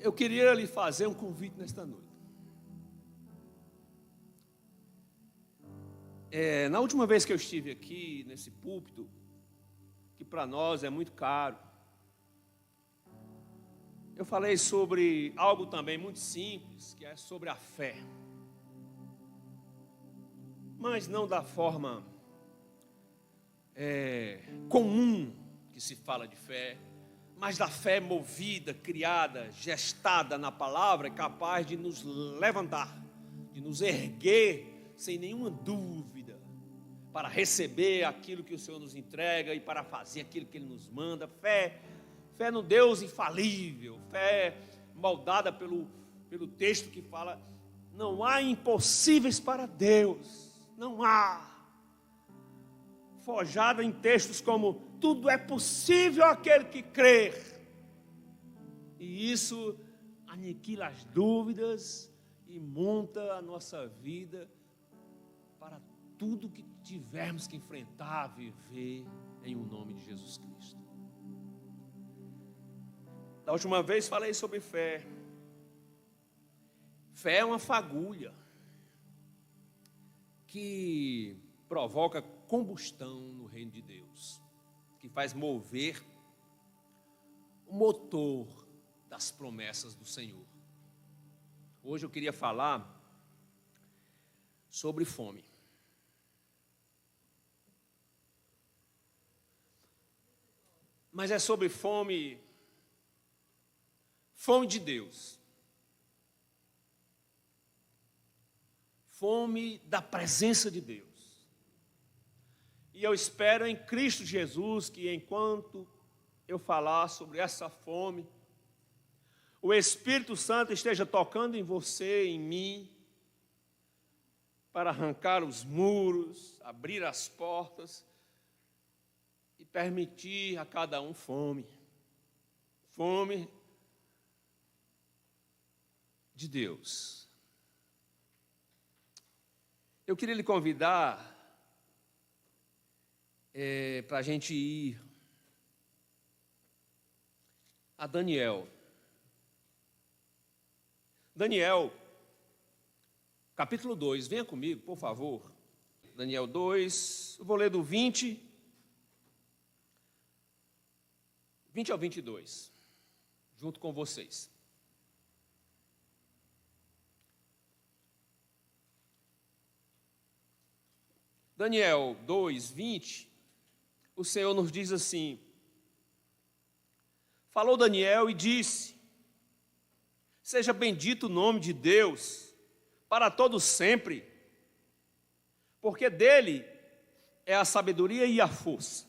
Eu queria lhe fazer um convite nesta noite. Na última vez que eu estive aqui, nesse púlpito, que para nós é muito caro, eu falei sobre algo também muito simples, que é sobre a fé. Mas não da forma comum que se fala de fé, mas da fé movida, criada, gestada na palavra, capaz de nos levantar, de nos erguer sem nenhuma dúvida, para receber aquilo que o Senhor nos entrega e para fazer aquilo que Ele nos manda. Fé no Deus infalível, fé moldada pelo texto que fala: não há impossíveis para Deus, não há. Forjada em textos como: tudo é possível àquele que crer. E isso aniquila as dúvidas e monta a nossa vida para tudo que tivermos que enfrentar, viver em o nome de Jesus Cristo. Da última vez falei sobre fé. Fé é uma fagulha que provoca combustão no reino de Deus, que faz mover o motor das promessas do Senhor. Hoje eu queria falar sobre fome. Mas é sobre fome de Deus. Fome da presença de Deus. E eu espero em Cristo Jesus que, enquanto eu falar sobre essa fome, o Espírito Santo esteja tocando em você, em mim, para arrancar os muros, abrir as portas e permitir a cada um fome. Fome de Deus. Eu queria lhe convidar para a gente ir a Daniel. Daniel, capítulo 2, venha comigo, por favor. Daniel 2, eu vou ler do 20 ao 22, junto com vocês. Daniel 2, 20, o Senhor nos diz assim: falou Daniel e disse: seja bendito o nome de Deus para todos sempre, porque dele é a sabedoria e a força.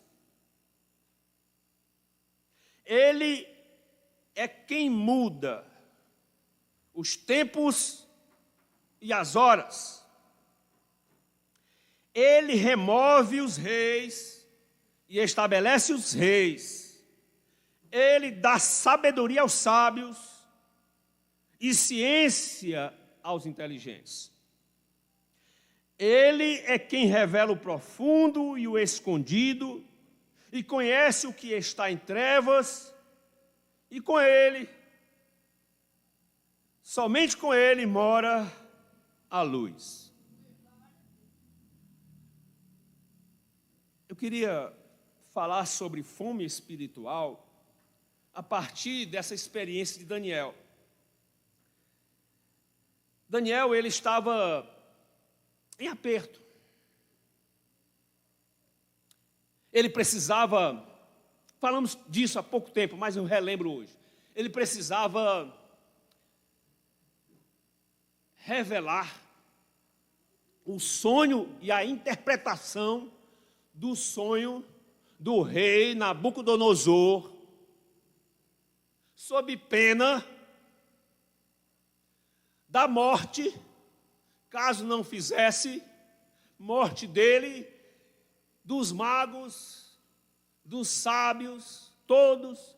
Ele é quem muda os tempos e as horas. Ele remove os reis e estabelece os reis. Ele dá sabedoria aos sábios e ciência aos inteligentes. Ele é quem revela o profundo e o escondido, e conhece o que está em trevas, e com ele, somente com ele, mora a luz. Eu queria falar sobre fome espiritual a partir dessa experiência de Daniel. Daniel, ele estava em aperto. Ele precisava, falamos disso há pouco tempo, mas eu relembro hoje. Ele precisava revelar o sonho e a interpretação do sonho do rei Nabucodonosor, sob pena da morte, caso não fizesse, morte dele, dos magos, dos sábios, todos,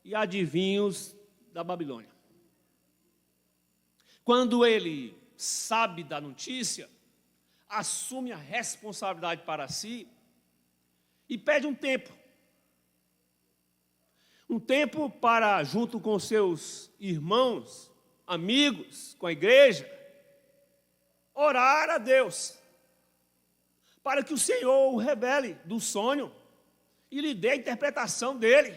e adivinhos da Babilônia. Quando ele sabe da notícia, assume a responsabilidade para si e pede um tempo. Um tempo para, junto com seus irmãos, amigos, com a igreja, orar a Deus, para que o Senhor o revele do sonho e lhe dê a interpretação dele.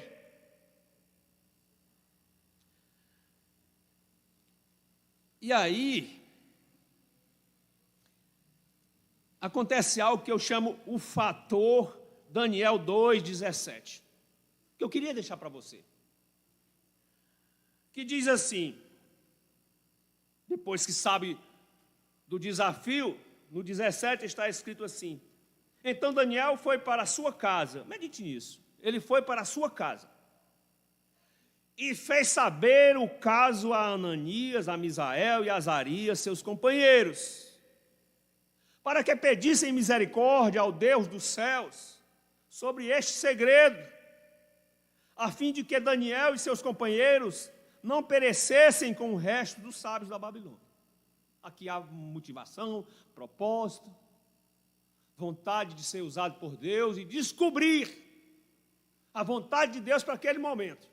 E aí, acontece algo que eu chamo o fator Daniel 2,17, que eu queria deixar para você. Que diz assim, depois que sabe do desafio, no 17 está escrito assim: então Daniel foi para a sua casa, medite nisso, ele foi para a sua casa, e fez saber o caso a Ananias, a Misael e a Azarias, seus companheiros, para que pedissem misericórdia ao Deus dos céus sobre este segredo, a fim de que Daniel e seus companheiros não perecessem com o resto dos sábios da Babilônia. Aqui há motivação, propósito, vontade de ser usado por Deus e descobrir a vontade de Deus para aquele momento.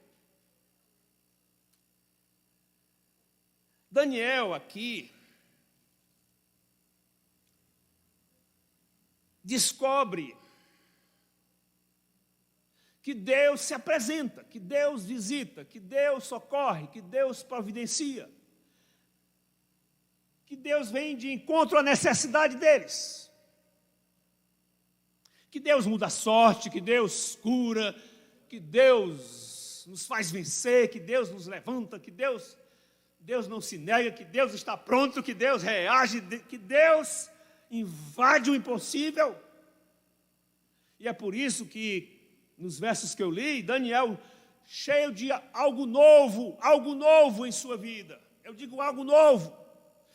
Daniel aqui descobre que Deus se apresenta, que Deus visita, que Deus socorre, que Deus providencia, que Deus vem de encontro à necessidade deles, que Deus muda a sorte, que Deus cura, que Deus nos faz vencer, que Deus nos levanta, que Deus não se nega, que Deus está pronto, que Deus reage, que Deus invade o impossível. E é por isso que, nos versos que eu li, Daniel, cheio de algo novo em sua vida. Eu digo algo novo,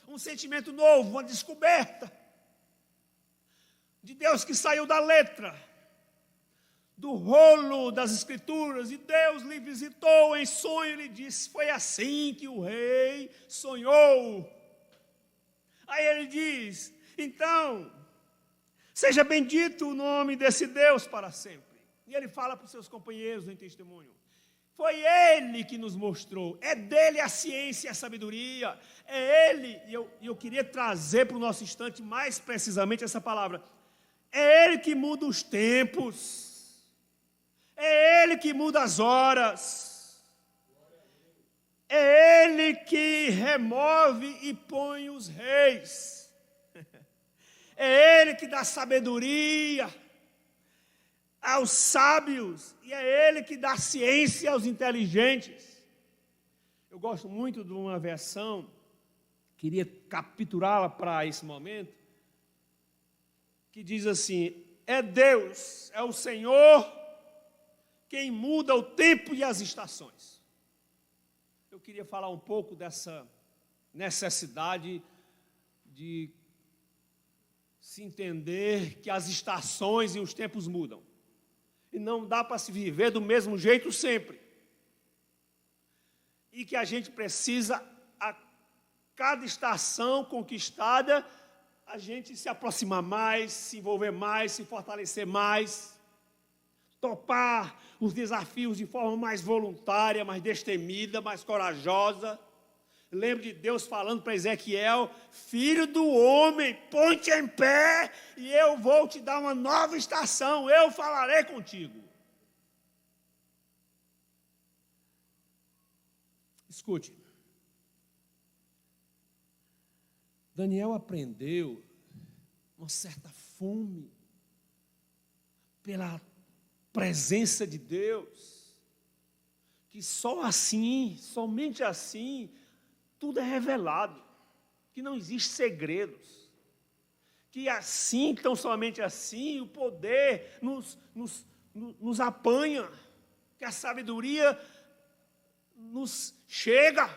um sentimento novo, uma descoberta de Deus que saiu da letra, do rolo das Escrituras, e Deus lhe visitou em sonho e lhe disse: foi assim que o rei sonhou. Aí ele diz: então, seja bendito o nome desse Deus para sempre. E ele fala para os seus companheiros em testemunho: foi Ele que nos mostrou, é dele a ciência e a sabedoria, é Ele, e eu queria trazer para o nosso instante mais precisamente essa palavra, é Ele que muda os tempos, é Ele que muda as horas, é Ele que remove e põe os reis, é Ele que dá sabedoria aos sábios, e é Ele que dá ciência aos inteligentes. Eu gosto muito de uma versão, queria capturá-la para esse momento, que diz assim: é Deus, é o Senhor, quem muda o tempo e as estações. Eu queria falar um pouco dessa necessidade de se entender que as estações e os tempos mudam. E não dá para se viver do mesmo jeito sempre. E que a gente precisa, a cada estação conquistada, a gente se aproximar mais, se envolver mais, se fortalecer mais, topar os desafios de forma mais voluntária, mais destemida, mais corajosa. Lembro de Deus falando para Ezequiel: filho do homem, põe-te em pé e eu vou te dar uma nova estação, eu falarei contigo. Escute, Daniel aprendeu uma certa fome pela presença de Deus, que só assim, somente assim, tudo é revelado, que não existe segredos, que assim, tão somente assim, o poder nos apanha, que a sabedoria nos chega,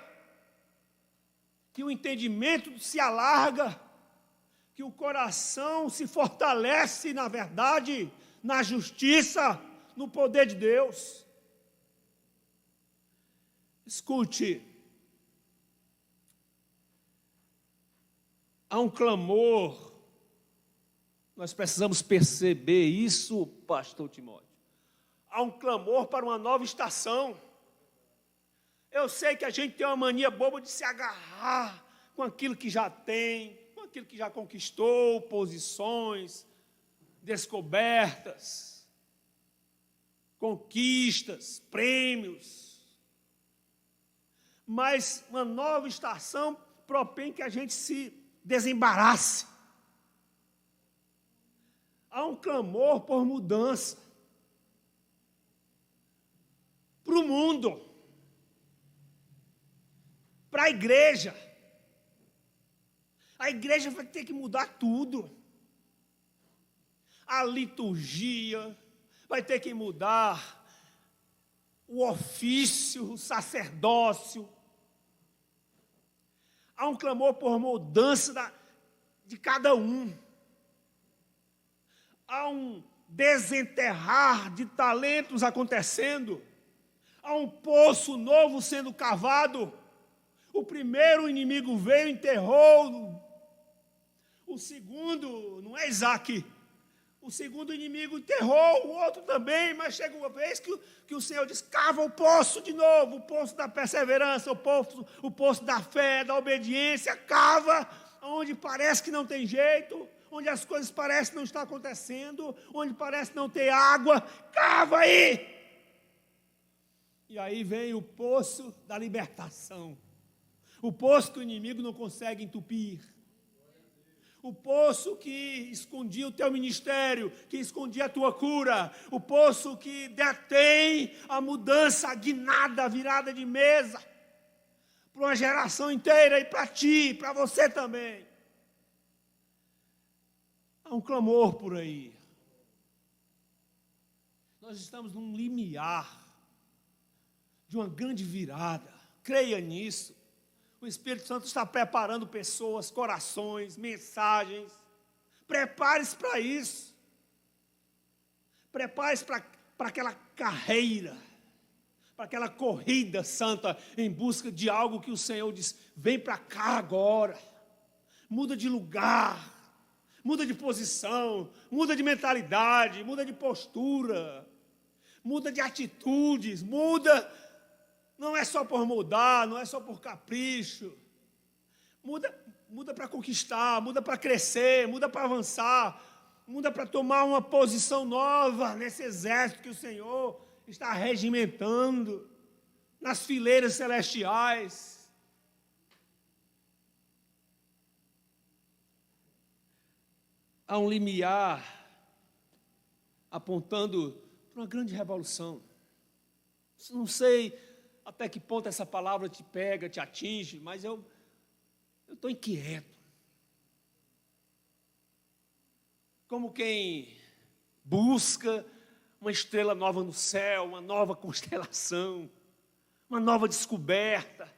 que o entendimento se alarga, que o coração se fortalece na verdade, na justiça, no poder de Deus. Escute, há um clamor, nós precisamos perceber isso, pastor Timóteo. Há um clamor para uma nova estação. Eu sei que a gente tem uma mania boba de se agarrar com aquilo que já tem, com aquilo que já conquistou, posições, descobertas, conquistas, prêmios. Mas uma nova estação propõe que a gente se desembarace. Há um clamor por mudança para o mundo, para a igreja. A igreja vai ter que mudar tudo. A liturgia vai ter que mudar, o ofício, o sacerdócio. Há um clamor por mudança de cada um. Há um desenterrar de talentos acontecendo. Há um poço novo sendo cavado. O primeiro inimigo veio, enterrou. O segundo, não é Isaac. O segundo inimigo enterrou, o outro também, mas chega uma vez que o Senhor diz, cava o poço de novo, o poço da perseverança, o poço da fé, da obediência, cava onde parece que não tem jeito, onde as coisas parecem não estar acontecendo, onde parece não ter água, cava aí! E aí vem o poço da libertação, o poço que o inimigo não consegue entupir. O poço que escondia o teu ministério, que escondia a tua cura, o poço que detém a mudança, a guinada, a virada de mesa, para uma geração inteira e para ti, para você também. Há um clamor por aí. Nós estamos num limiar de uma grande virada, creia nisso. O Espírito Santo está preparando pessoas, corações, mensagens. Prepare-se para isso. Prepare-se para aquela carreira, para aquela corrida santa em busca de algo que o Senhor diz, vem para cá agora. Muda de lugar, muda de posição, muda de mentalidade, muda de postura, muda de atitudes, muda. Não é só por mudar, não é só por capricho. Muda para conquistar, muda para crescer, muda para avançar, muda para tomar uma posição nova nesse exército que o Senhor está regimentando, nas fileiras celestiais. Há um limiar apontando para uma grande revolução. Não sei até que ponto essa palavra te pega, te atinge, mas eu estou inquieto. Como quem busca uma estrela nova no céu, uma nova constelação, uma nova descoberta,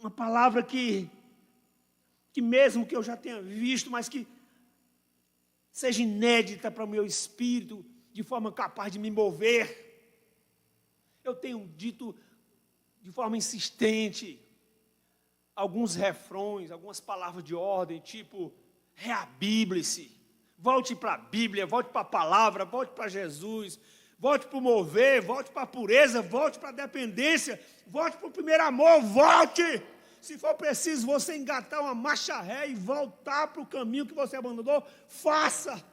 uma palavra que mesmo que eu já tenha visto, mas que seja inédita para o meu espírito, de forma capaz de me mover. Eu tenho dito de forma insistente alguns refrões, algumas palavras de ordem, tipo, reabible-se, volte para a Bíblia, volte para a palavra, volte para Jesus, volte para o mover, volte para a pureza, volte para a dependência, volte para o primeiro amor, volte! Se for preciso você engatar uma marcha ré e voltar para o caminho que você abandonou, faça!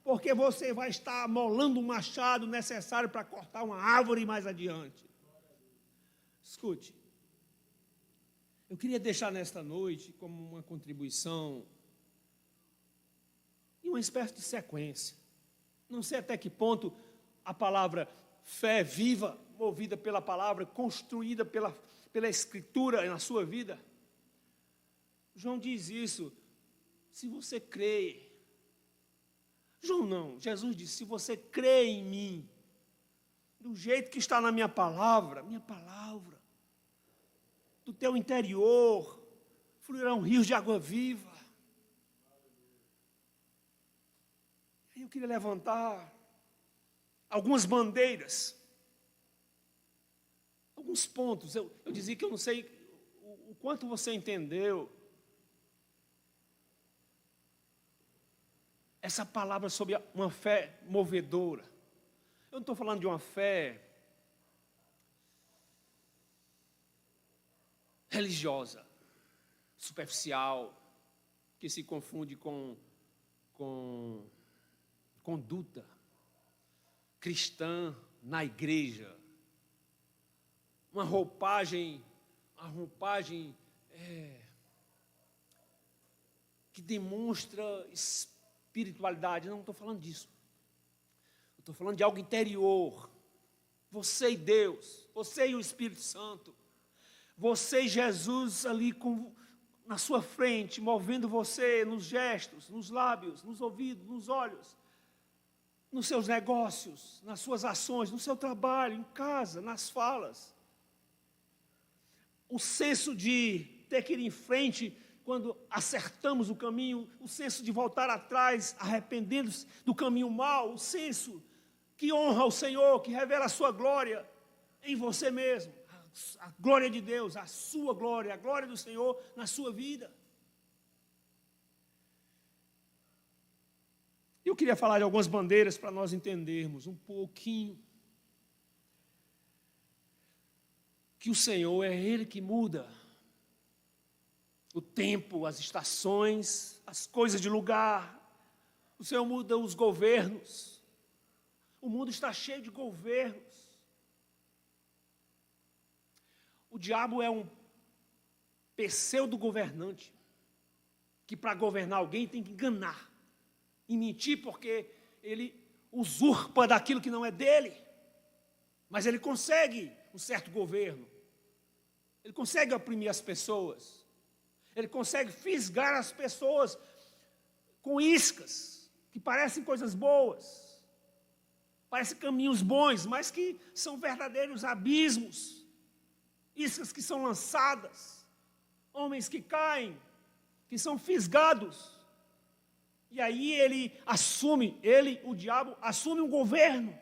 Porque você vai estar amolando um machado necessário para cortar uma árvore mais adiante. Escute, eu queria deixar nesta noite como uma contribuição e uma espécie de sequência. Não sei até que ponto a palavra fé viva, movida pela palavra, construída pela Escritura na sua vida. João diz isso, se você crê. João não, Jesus disse, se você crê em mim, do jeito que está na minha palavra, do teu interior, fluirão rios de água viva. Eu queria levantar algumas bandeiras, alguns pontos. Eu dizia que eu não sei o quanto você entendeu essa palavra sobre uma fé movedora. Eu não estou falando de uma fé religiosa, superficial, que se confunde com conduta cristã na igreja. Uma roupagem que demonstra espiritualidade. Não estou falando disso. Estou falando de algo interior. Você e Deus, você e o Espírito Santo, você e Jesus ali na sua frente, movendo você nos gestos, nos lábios, nos ouvidos, nos olhos, nos seus negócios, nas suas ações, no seu trabalho, em casa, nas falas. O senso de ter que ir em frente quando acertamos o caminho, o senso de voltar atrás, arrependendo-se do caminho mau, o senso que honra o Senhor, que revela a sua glória em você mesmo, a glória de Deus, a sua glória, a glória do Senhor na sua vida. Eu queria falar de algumas bandeiras para nós entendermos um pouquinho que o Senhor é Ele que muda o tempo, as estações, as coisas de lugar. O Senhor muda os governos. O mundo está cheio de governos. O diabo é um pseudo-governante que para governar alguém tem que enganar e mentir, porque ele usurpa daquilo que não é dele. Mas ele consegue um certo governo. Ele consegue oprimir as pessoas. Ele consegue fisgar as pessoas com iscas que parecem coisas boas. Parecem caminhos bons, mas que são verdadeiros abismos. Iscas que são lançadas. Homens que caem, que são fisgados. E aí o diabo, assume um governo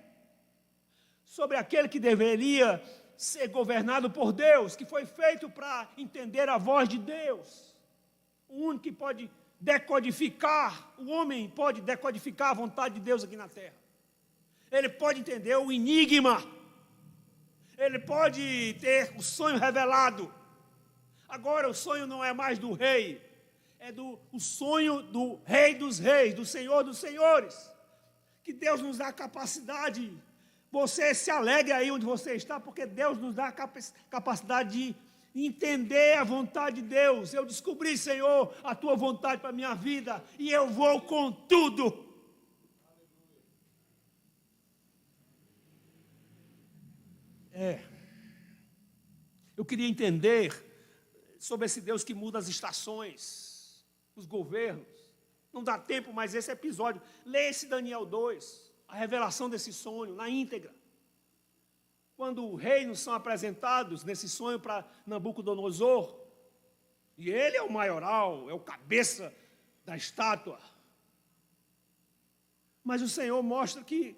sobre aquele que deveria ser governado por Deus, que foi feito para entender a voz de Deus. O único que pode decodificar, o homem pode decodificar a vontade de Deus aqui na terra. Ele pode entender o enigma. Ele pode ter o sonho revelado. Agora o sonho não é mais do rei, é o sonho do Rei dos Reis, do Senhor dos Senhores. Que Deus nos dá a capacidade. Você se alegre aí onde você está, porque Deus nos dá a capacidade de entender a vontade de Deus. Eu descobri, Senhor, a Tua vontade para a minha vida, e eu vou com tudo. Eu queria entender sobre esse Deus que muda as estações, os governos. Não dá tempo, mas esse episódio, lê esse Daniel 2, a revelação desse sonho na íntegra. Quando reinos são apresentados nesse sonho para Nabucodonosor, e ele é o maioral, é o cabeça da estátua. Mas o Senhor mostra que,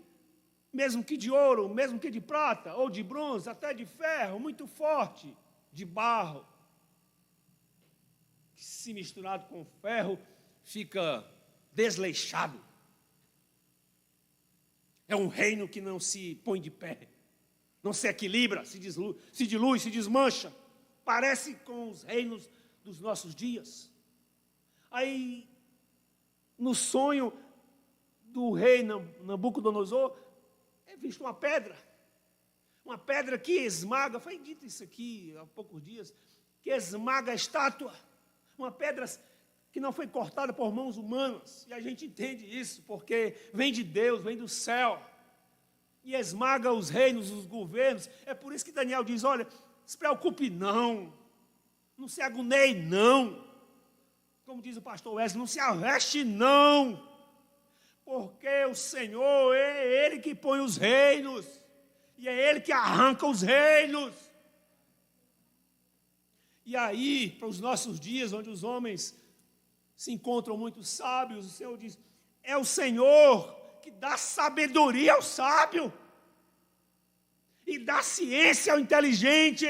mesmo que de ouro, mesmo que de prata, ou de bronze, até de ferro, muito forte, de barro, que se misturado com ferro, fica desleixado. É um reino que não se põe de pé, não se equilibra, se dilui, se desmancha. Parece com os reinos dos nossos dias. Aí, no sonho do rei Nabucodonosor, é visto uma pedra que esmaga, foi dito isso aqui há poucos dias, que esmaga a estátua, uma pedra que não foi cortada por mãos humanas, e a gente entende isso, porque vem de Deus, vem do céu, e esmaga os reinos, os governos. É por isso que Daniel diz, olha, se preocupe não se agonie não, como diz o pastor Wesley, não se arreste não, porque o Senhor é Ele que põe os reinos, e é Ele que arranca os reinos. E aí, para os nossos dias, onde os homens se encontram muito sábios, o Senhor diz, é o Senhor que dá sabedoria ao sábio, e dá ciência ao inteligente.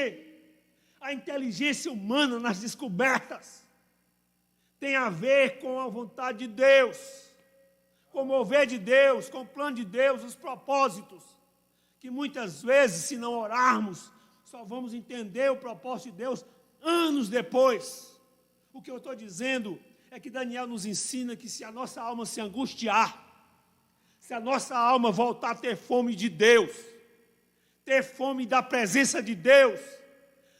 A inteligência humana nas descobertas tem a ver com a vontade de Deus, com o mover de Deus, com o plano de Deus, os propósitos, que muitas vezes, se não orarmos, só vamos entender o propósito de Deus anos depois. O que eu estou dizendo é que Daniel nos ensina que se a nossa alma se angustiar, se a nossa alma voltar a ter fome de Deus, ter fome da presença de Deus,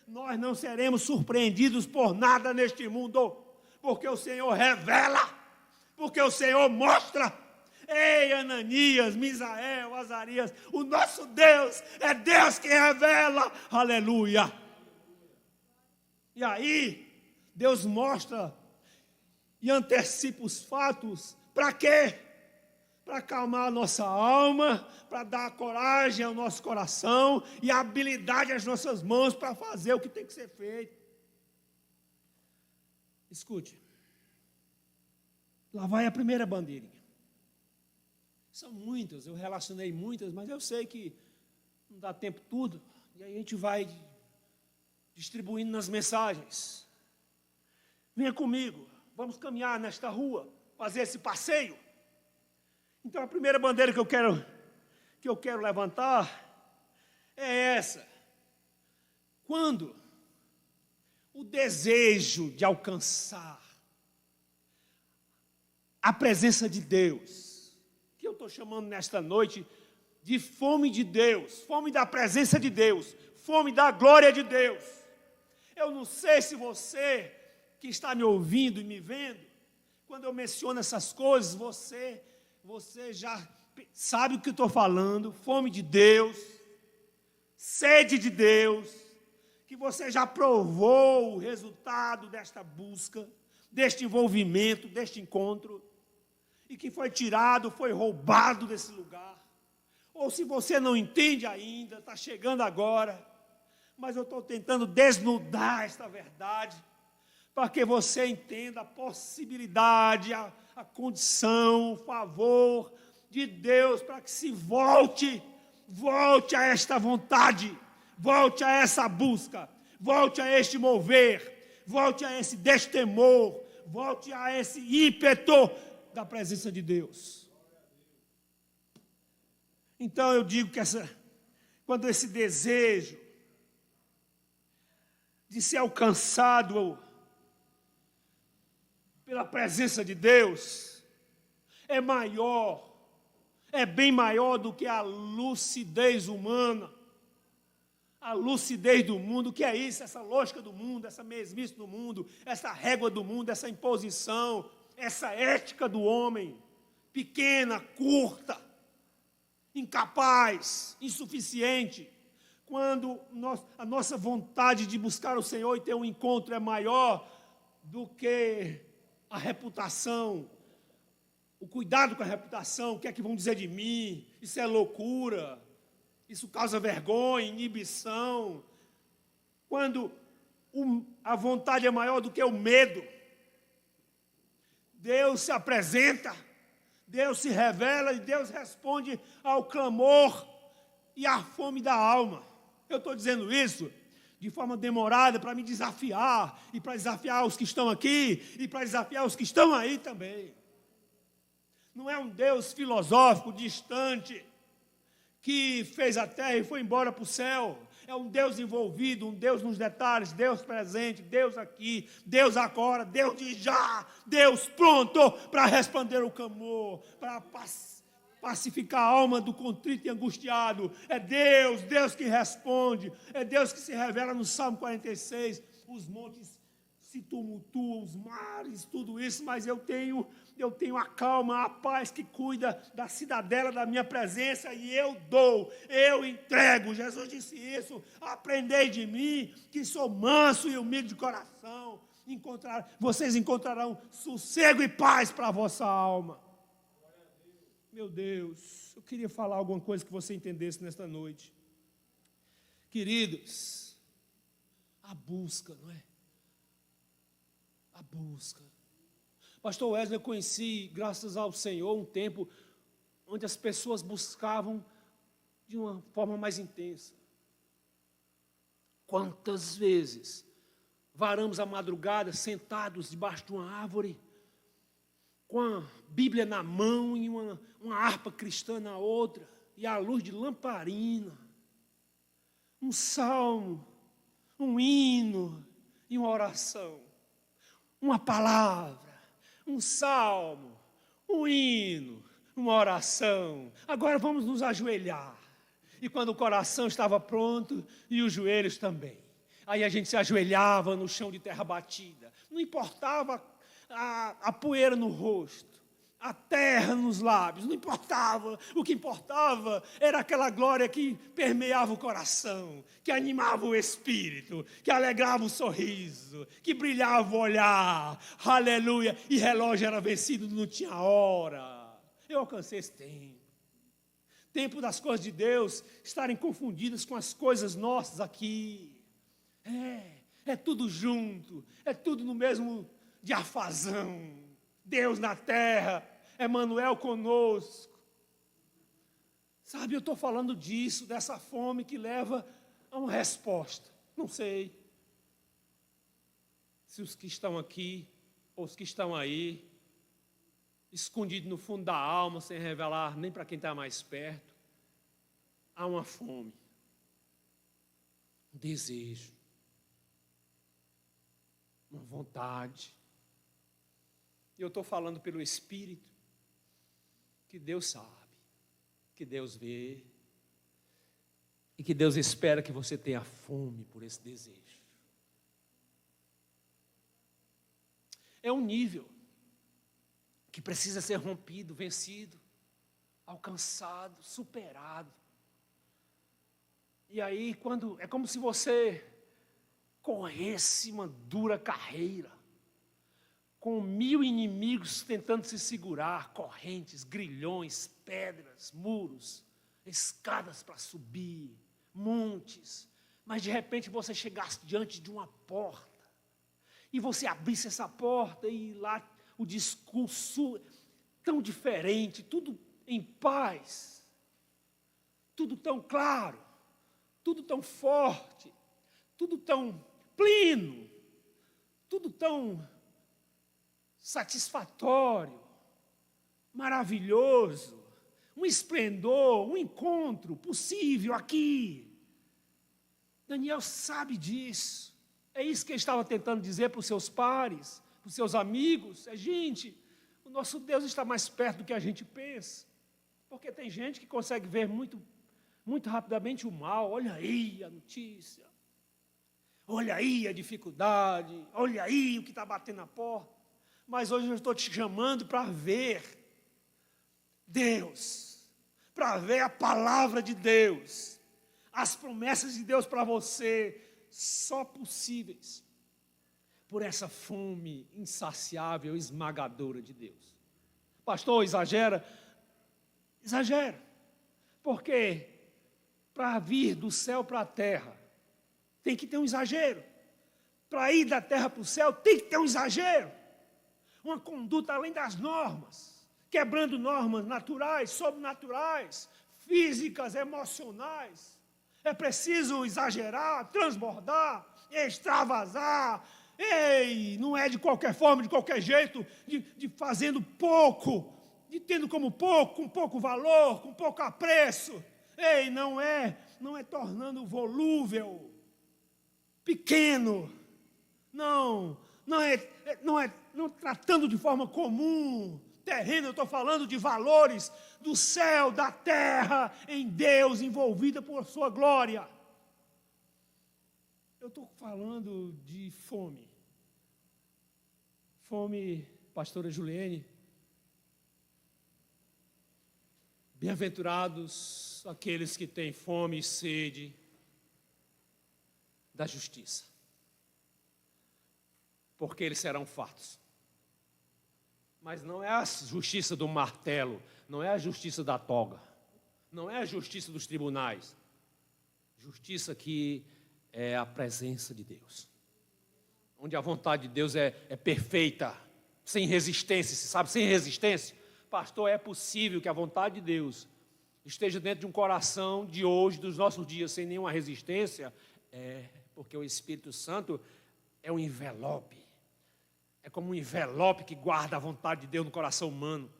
nós não seremos surpreendidos por nada neste mundo, porque o Senhor revela, porque o Senhor mostra. Ei, Ananias, Misael, Azarias, o nosso Deus é Deus que revela, aleluia. E aí, Deus mostra e antecipa os fatos, para quê? Para acalmar a nossa alma, para dar coragem ao nosso coração e habilidade às nossas mãos para fazer o que tem que ser feito. Escute, lá vai a primeira bandeirinha. São muitas, eu relacionei muitas, mas eu sei que não dá tempo tudo, e aí a gente vai distribuindo nas mensagens. Venha comigo, vamos caminhar nesta rua, fazer esse passeio. Então a primeira bandeira que eu quero levantar é essa. Quando o desejo de alcançar a presença de Deus, que eu estou chamando nesta noite de fome de Deus, fome da presença de Deus, fome da glória de Deus. Eu não sei se você que está me ouvindo e me vendo, quando eu menciono essas coisas, você já sabe o que eu estou falando, fome de Deus, sede de Deus, que você já provou o resultado desta busca, deste envolvimento, deste encontro, e que foi tirado, foi roubado desse lugar. Ou se você não entende ainda, está chegando agora, mas eu estou tentando desnudar esta verdade, para que você entenda a possibilidade, a condição, o favor de Deus, para que se volte a esta vontade, volte a essa busca, volte a este mover, volte a esse destemor, volte a esse ímpeto da presença de Deus. Então eu digo que quando esse desejo de ser alcançado pela presença de Deus é maior, é bem maior do que a lucidez humana, a lucidez do mundo. O que é isso? Essa lógica do mundo, essa mesmice do mundo, essa régua do mundo, essa imposição, essa ética do homem, pequena, curta, incapaz, insuficiente. Quando a nossa vontade de buscar o Senhor e ter um encontro é maior do que a reputação, o cuidado com a reputação, o que é que vão dizer de mim, isso é loucura, isso causa vergonha, inibição. Quando a vontade é maior do que o medo, Deus se apresenta, Deus se revela e Deus responde ao clamor e à fome da alma. Eu estou dizendo isso de forma demorada para me desafiar, e para desafiar os que estão aqui, e para desafiar os que estão aí também. Não é um Deus filosófico, distante, que fez a terra e foi embora para o céu. É um Deus envolvido, um Deus nos detalhes, Deus presente, Deus aqui, Deus agora, Deus de já, Deus pronto para responder o clamor, para pacificar a alma do contrito e angustiado. É Deus que responde, é Deus que se revela no Salmo 46. Os montes se tumultuam, os mares, tudo isso, mas eu tenho a calma, a paz que cuida da cidadela da minha presença, e eu dou, eu entrego. Jesus disse isso: aprendei de mim, que sou manso e humilde de coração, vocês encontrarão sossego e paz para a vossa alma. Meu Deus, eu queria falar alguma coisa que você entendesse nesta noite. Queridos, a busca, não é? A busca. Pastor Wesley, eu conheci, graças ao Senhor, um tempo onde as pessoas buscavam de uma forma mais intensa. Quantas vezes varamos a madrugada sentados debaixo de uma árvore, com a Bíblia na mão e uma harpa cristã na outra, e a luz de lamparina, um salmo, um hino, em uma oração, uma palavra, um salmo, um hino, uma oração. Agora vamos nos ajoelhar. E quando o coração estava pronto, e os joelhos também. Aí a gente se ajoelhava no chão de terra batida. Não importava a poeira no rosto, a terra nos lábios, não importava. O que importava era aquela glória que permeava o coração, que animava o espírito, que alegrava o sorriso, que brilhava o olhar. Aleluia! E relógio era vencido, não tinha hora. Eu alcancei esse tempo. Tempo das coisas de Deus estarem confundidas com as coisas nossas aqui. É tudo junto, é tudo no mesmo diafasão. Deus na terra, Emmanuel conosco. Sabe, eu estou falando disso, dessa fome que leva a uma resposta. Não sei se os que estão aqui, ou os que estão aí, escondidos no fundo da alma, sem revelar nem para quem está mais perto, há uma fome, um desejo, uma vontade. E eu estou falando pelo Espírito, que Deus sabe, que Deus vê, e que Deus espera que você tenha fome por esse desejo. É um nível que precisa ser rompido, vencido, alcançado, superado. E aí, é como se você corresse uma dura carreira, com 1000 inimigos tentando se segurar, correntes, grilhões, pedras, muros, escadas para subir, montes. Mas de repente você chegasse diante de uma porta, e você abrisse essa porta, e lá o discurso tão diferente, tudo em paz, tudo tão claro, tudo tão forte, tudo tão pleno, tudo tão satisfatório, maravilhoso, um esplendor, um encontro possível aqui. Daniel sabe disso. É isso que ele estava tentando dizer para os seus pares, para os seus amigos. Gente, o nosso Deus está mais perto do que a gente pensa. Porque tem gente que consegue ver muito rapidamente o mal. Olha aí a notícia. Olha aí a dificuldade. Olha aí o que está batendo na porta. Mas hoje eu estou te chamando para ver Deus, para ver a palavra de Deus, as promessas de Deus para você, só possíveis por essa fome insaciável, esmagadora de Deus. Pastor, exagera? Exagera. Porque para vir do céu para a terra, tem que ter um exagero. Para ir da terra para o céu, tem que ter um exagero. Uma conduta além das normas, quebrando normas naturais, sobrenaturais, físicas, emocionais. É preciso exagerar, transbordar, extravasar. Ei, não é de qualquer forma, de qualquer jeito, de fazendo pouco, de tendo como pouco, com pouco valor, com pouco apreço. Ei, não é tornando volúvel, pequeno. Não tratando de forma comum, terreno. Eu estou falando de valores do céu, da terra, em Deus, envolvida por sua glória. Eu estou falando de fome. Fome, pastora Juliene. Bem-aventurados aqueles que têm fome e sede da justiça, porque eles serão fartos. Mas não é a justiça do martelo, não é a justiça da toga, não é a justiça dos tribunais. Justiça que é a presença de Deus, onde a vontade de Deus é perfeita, sem resistência. Se sabe, sem resistência. Pastor, é possível que a vontade de Deus esteja dentro de um coração de hoje, dos nossos dias, sem nenhuma resistência? Porque o Espírito Santo é um envelope. É como um envelope que guarda a vontade de Deus no coração humano.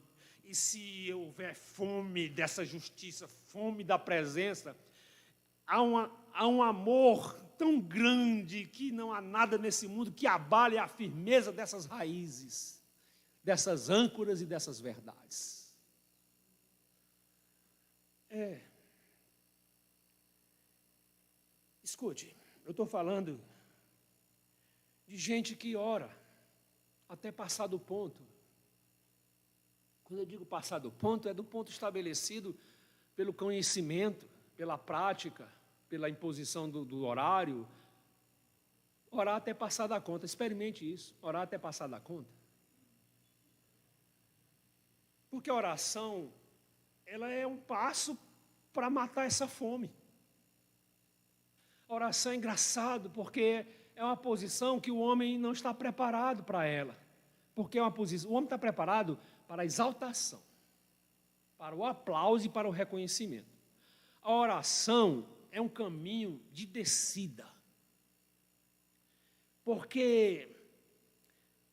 E se houver fome dessa justiça, fome da presença, há um amor tão grande que não há nada nesse mundo que abale a firmeza dessas raízes, dessas âncoras e dessas verdades. Escute, eu estou falando de gente que ora até passar do ponto. Quando eu digo passar do ponto, é do ponto estabelecido pelo conhecimento, pela prática, pela imposição do horário. Orar até passar da conta. Experimente isso, orar até passar da conta. Porque a oração, ela é um passo para matar essa fome. A oração é engraçado, porque é uma posição que o homem não está preparado para ela. Porque é uma posição, o homem está preparado para a exaltação, para o aplauso e para o reconhecimento. A oração é um caminho de descida, porque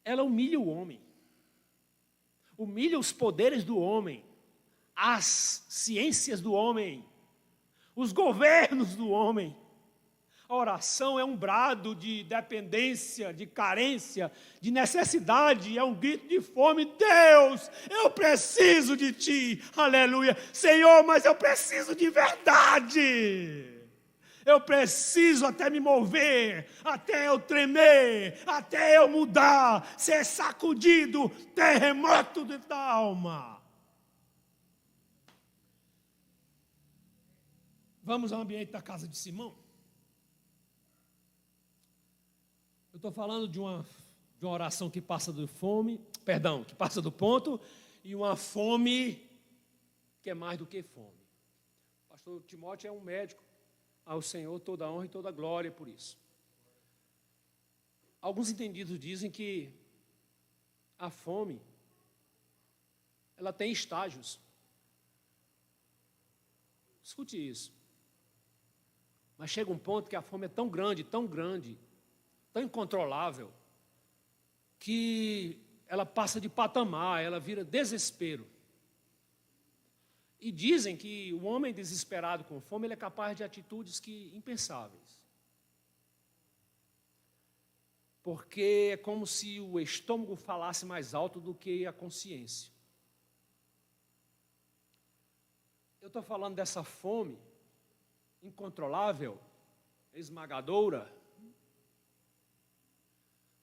ela humilha o homem, humilha os poderes do homem, as ciências do homem, os governos do homem. A oração é um brado de dependência, de carência, de necessidade, é um grito de fome. Deus, eu preciso de Ti, aleluia. Senhor, mas eu preciso de verdade. Eu preciso até me mover, até eu tremer, até eu mudar, ser sacudido, terremoto dentro da alma. Vamos ao ambiente da casa de Simão. Eu estou falando de uma oração que passa do que passa do ponto, e uma fome que é mais do que fome. O pastor Timóteo é um médico, ao Senhor toda a honra e toda a glória por isso. Alguns entendidos dizem que a fome, ela tem estágios. Escute isso. Mas chega um ponto que a fome é tão grande, tão incontrolável, que ela passa de patamar, ela vira desespero. E dizem que o homem desesperado com fome, ele é capaz de atitudes impensáveis. Porque é como se o estômago falasse mais alto do que a consciência. Eu estou falando dessa fome incontrolável, esmagadora,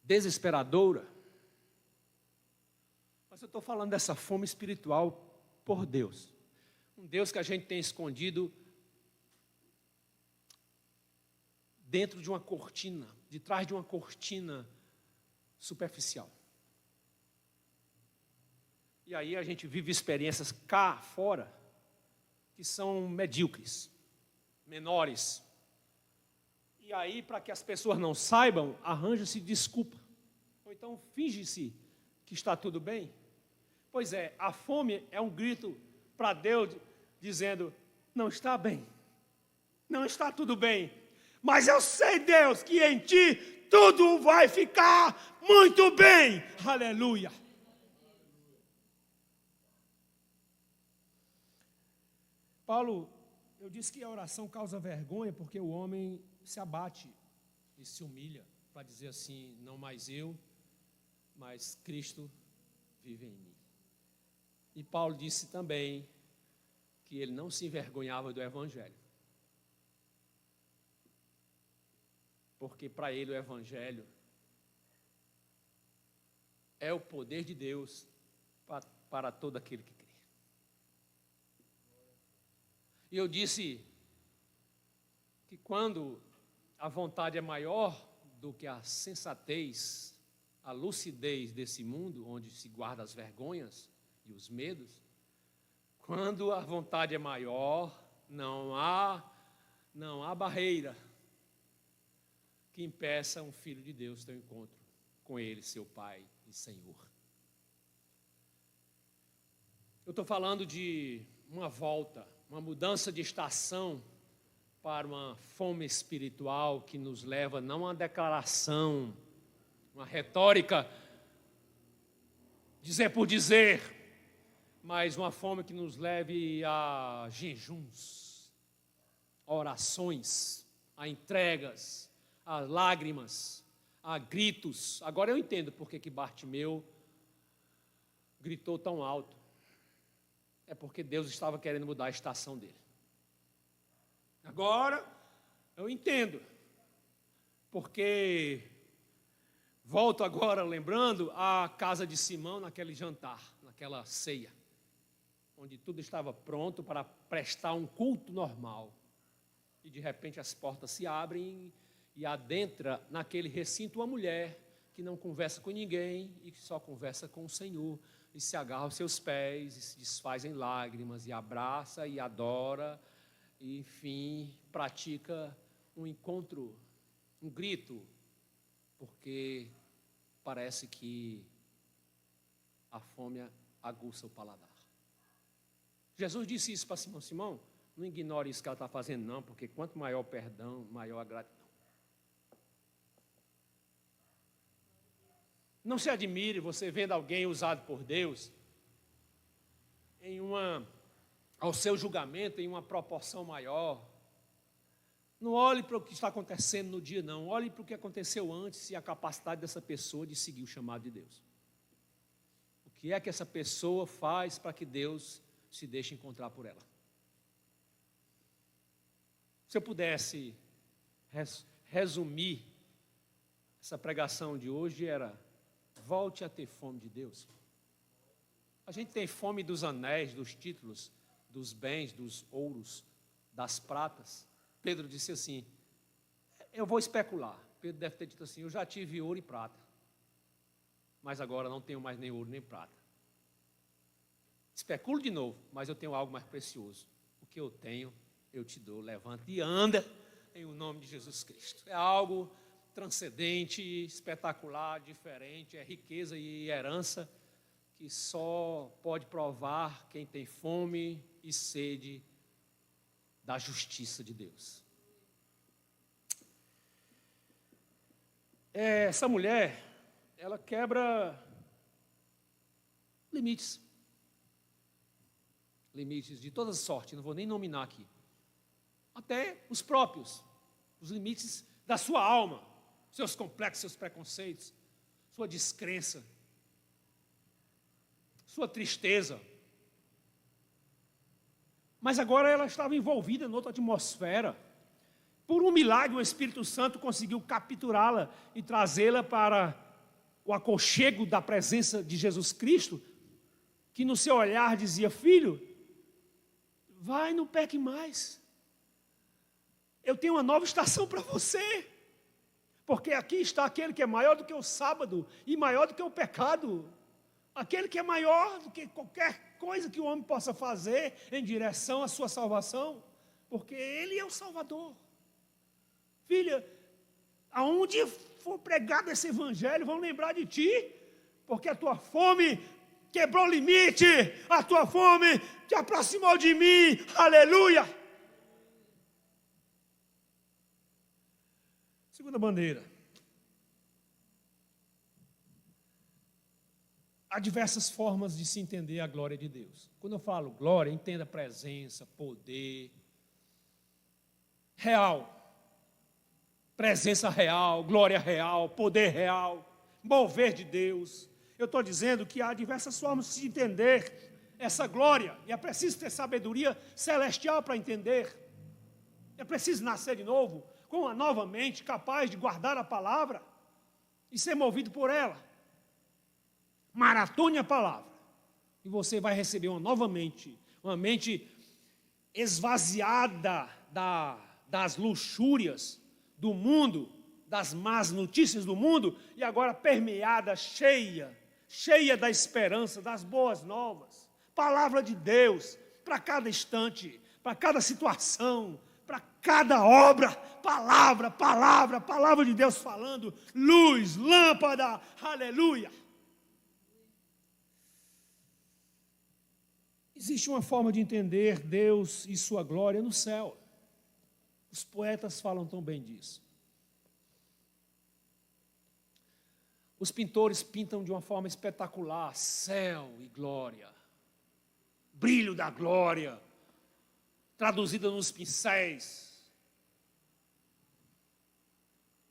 desesperadora. Mas eu estou falando dessa fome espiritual por Deus. Um Deus que a gente tem escondido dentro de uma cortina, de trás de uma cortina superficial. E aí a gente vive experiências cá fora que são medíocres, menores. E aí, para que as pessoas não saibam, arranja-se desculpa. Ou então finge-se que está tudo bem. Pois é, a fome é um grito para Deus dizendo: não está bem, não está tudo bem, mas eu sei, Deus, que em Ti tudo vai ficar muito bem. Aleluia. Paulo, eu disse que a oração causa vergonha porque o homem se abate e se humilha para dizer assim: não mais eu, mas Cristo vive em mim. E Paulo disse também que ele não se envergonhava do Evangelho, porque para ele o Evangelho é o poder de Deus para todo aquele que crê. E eu disse que quando a vontade é maior do que a sensatez, a lucidez desse mundo, onde se guarda as vergonhas e os medos, quando a vontade é maior, não há barreira que impeça um filho de Deus ter um encontro com Ele, seu Pai e Senhor. Eu estou falando de uma volta, uma mudança de estação para uma fome espiritual que nos leva não a uma declaração, uma retórica, dizer por dizer, mas uma fome que nos leve a jejuns, a orações, a entregas, a lágrimas, a gritos. Agora eu entendo por que Bartimeu gritou tão alto. É porque Deus estava querendo mudar a estação dele. Agora eu entendo. Porque volto agora lembrando a casa de Simão naquele jantar, naquela ceia, onde tudo estava pronto para prestar um culto normal. E de repente as portas se abrem e adentra naquele recinto uma mulher que não conversa com ninguém e que só conversa com o Senhor. E se agarra aos seus pés, e se desfaz em lágrimas, e abraça, e adora, e enfim, pratica um encontro, um grito, porque parece que a fome aguça o paladar. Jesus disse isso para Simão: Simão, não ignore isso que ela está fazendo não, porque quanto maior o perdão, maior a gratidão. Não se admire você vendo alguém usado por Deus ao seu julgamento em uma proporção maior. Não olhe para o que está acontecendo no dia, não. Olhe para o que aconteceu antes e a capacidade dessa pessoa de seguir o chamado de Deus. O que é que essa pessoa faz para que Deus se deixe encontrar por ela? Se eu pudesse resumir essa pregação de hoje, era: volte a ter fome de Deus. A gente tem fome dos anéis, dos títulos, dos bens, dos ouros, das pratas. Pedro disse assim: eu vou especular. Pedro deve ter dito assim: eu já tive ouro e prata, mas agora não tenho mais nem ouro nem prata. Especulo de novo, mas eu tenho algo mais precioso. O que eu tenho, eu te dou. Levanta e anda em o nome de Jesus Cristo. É algo transcendente, espetacular, diferente, é riqueza e herança que só pode provar quem tem fome e sede da justiça de Deus. Essa mulher, ela quebra limites de toda sorte, não vou nem nominar aqui, até os próprios, os limites da sua alma, seus complexos, seus preconceitos, sua descrença, sua tristeza. Mas agora ela estava envolvida em outra atmosfera. Por um milagre, o Espírito Santo conseguiu capturá-la e trazê-la para o aconchego da presença de Jesus Cristo, que no seu olhar dizia: filho, vai, não peque mais. Eu tenho uma nova estação para você. Porque aqui está aquele que é maior do que o sábado e maior do que o pecado. Aquele que é maior do que qualquer coisa que o homem possa fazer em direção à sua salvação. Porque Ele é o Salvador. Filha, aonde for pregado esse evangelho, vão lembrar de ti. Porque a tua fome quebrou o limite. A tua fome te aproximou de mim. Aleluia! Segunda bandeira. Há diversas formas de se entender a glória de Deus. Quando eu falo glória, entenda presença, poder, real. Presença real, glória real, poder real, mover de Deus. Eu estou dizendo que há diversas formas de se entender essa glória. E é preciso ter sabedoria celestial para entender. É preciso nascer de novo, com uma nova mente capaz de guardar a palavra e ser movido por ela. Maratone a palavra e você vai receber uma nova mente, uma mente esvaziada das luxúrias do mundo, das más notícias do mundo, e agora permeada, cheia da esperança, das boas novas. Palavra de Deus para cada instante, para cada situação, para cada obra. Palavra de Deus falando, luz, lâmpada, aleluia. Existe uma forma de entender Deus e sua glória no céu. Os poetas falam tão bem disso. Os pintores pintam de uma forma espetacular céu e glória, brilho da glória, traduzida nos pincéis,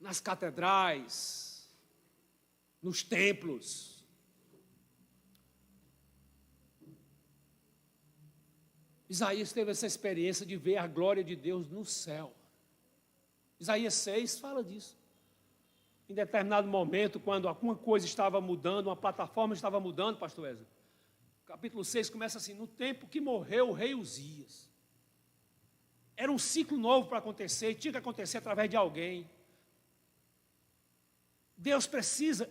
nas catedrais, nos templos. Isaías teve essa experiência de ver a glória de Deus no céu. Isaías 6 fala disso. Em determinado momento, quando alguma coisa estava mudando, uma plataforma estava mudando, pastor Wesley, capítulo 6 começa assim: no tempo que morreu o rei Uzias. Era um ciclo novo para acontecer, e tinha que acontecer através de alguém. Deus precisa,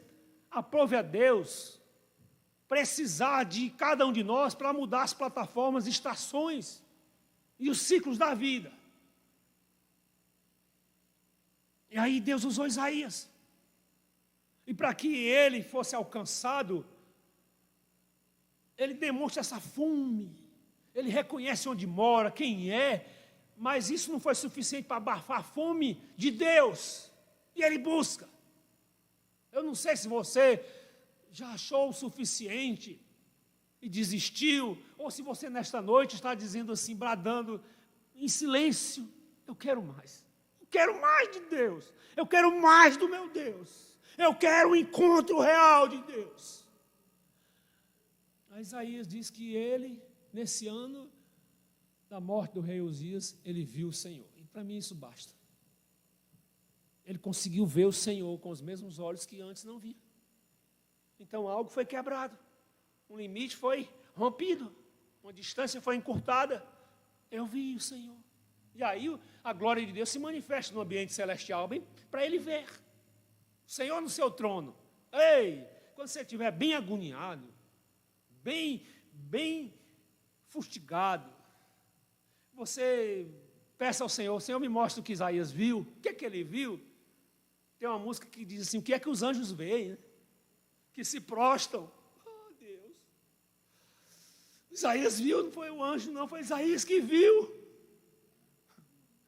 aprove a Deus, precisar de cada um de nós para mudar as plataformas, estações e os ciclos da vida. E aí Deus usou Isaías. E para que ele fosse alcançado, ele demonstra essa fome, ele reconhece onde mora, quem é, mas isso não foi suficiente para abafar a fome de Deus, e ele busca. Eu não sei se você já achou o suficiente e desistiu, ou se você nesta noite está dizendo assim, bradando em silêncio: eu quero mais de Deus, eu quero mais do meu Deus. Eu quero o encontro real de Deus. A Isaías diz que ele, nesse ano da morte do rei Uzias, ele viu o Senhor. E para mim isso basta. Ele conseguiu ver o Senhor com os mesmos olhos que antes não via. Então algo foi quebrado. Um limite foi rompido. Uma distância foi encurtada. Eu vi o Senhor. E aí a glória de Deus se manifesta no ambiente celestial, bem, para ele ver. O Senhor no seu trono. Ei, quando você estiver bem agoniado, bem fustigado, você peça ao Senhor: Senhor, me mostra o que Isaías viu. O que é que ele viu? Tem uma música que diz assim: o que é que os anjos veem, né? Que se prostam. Oh, Deus. Isaías viu, não foi o anjo, não, foi Isaías que viu.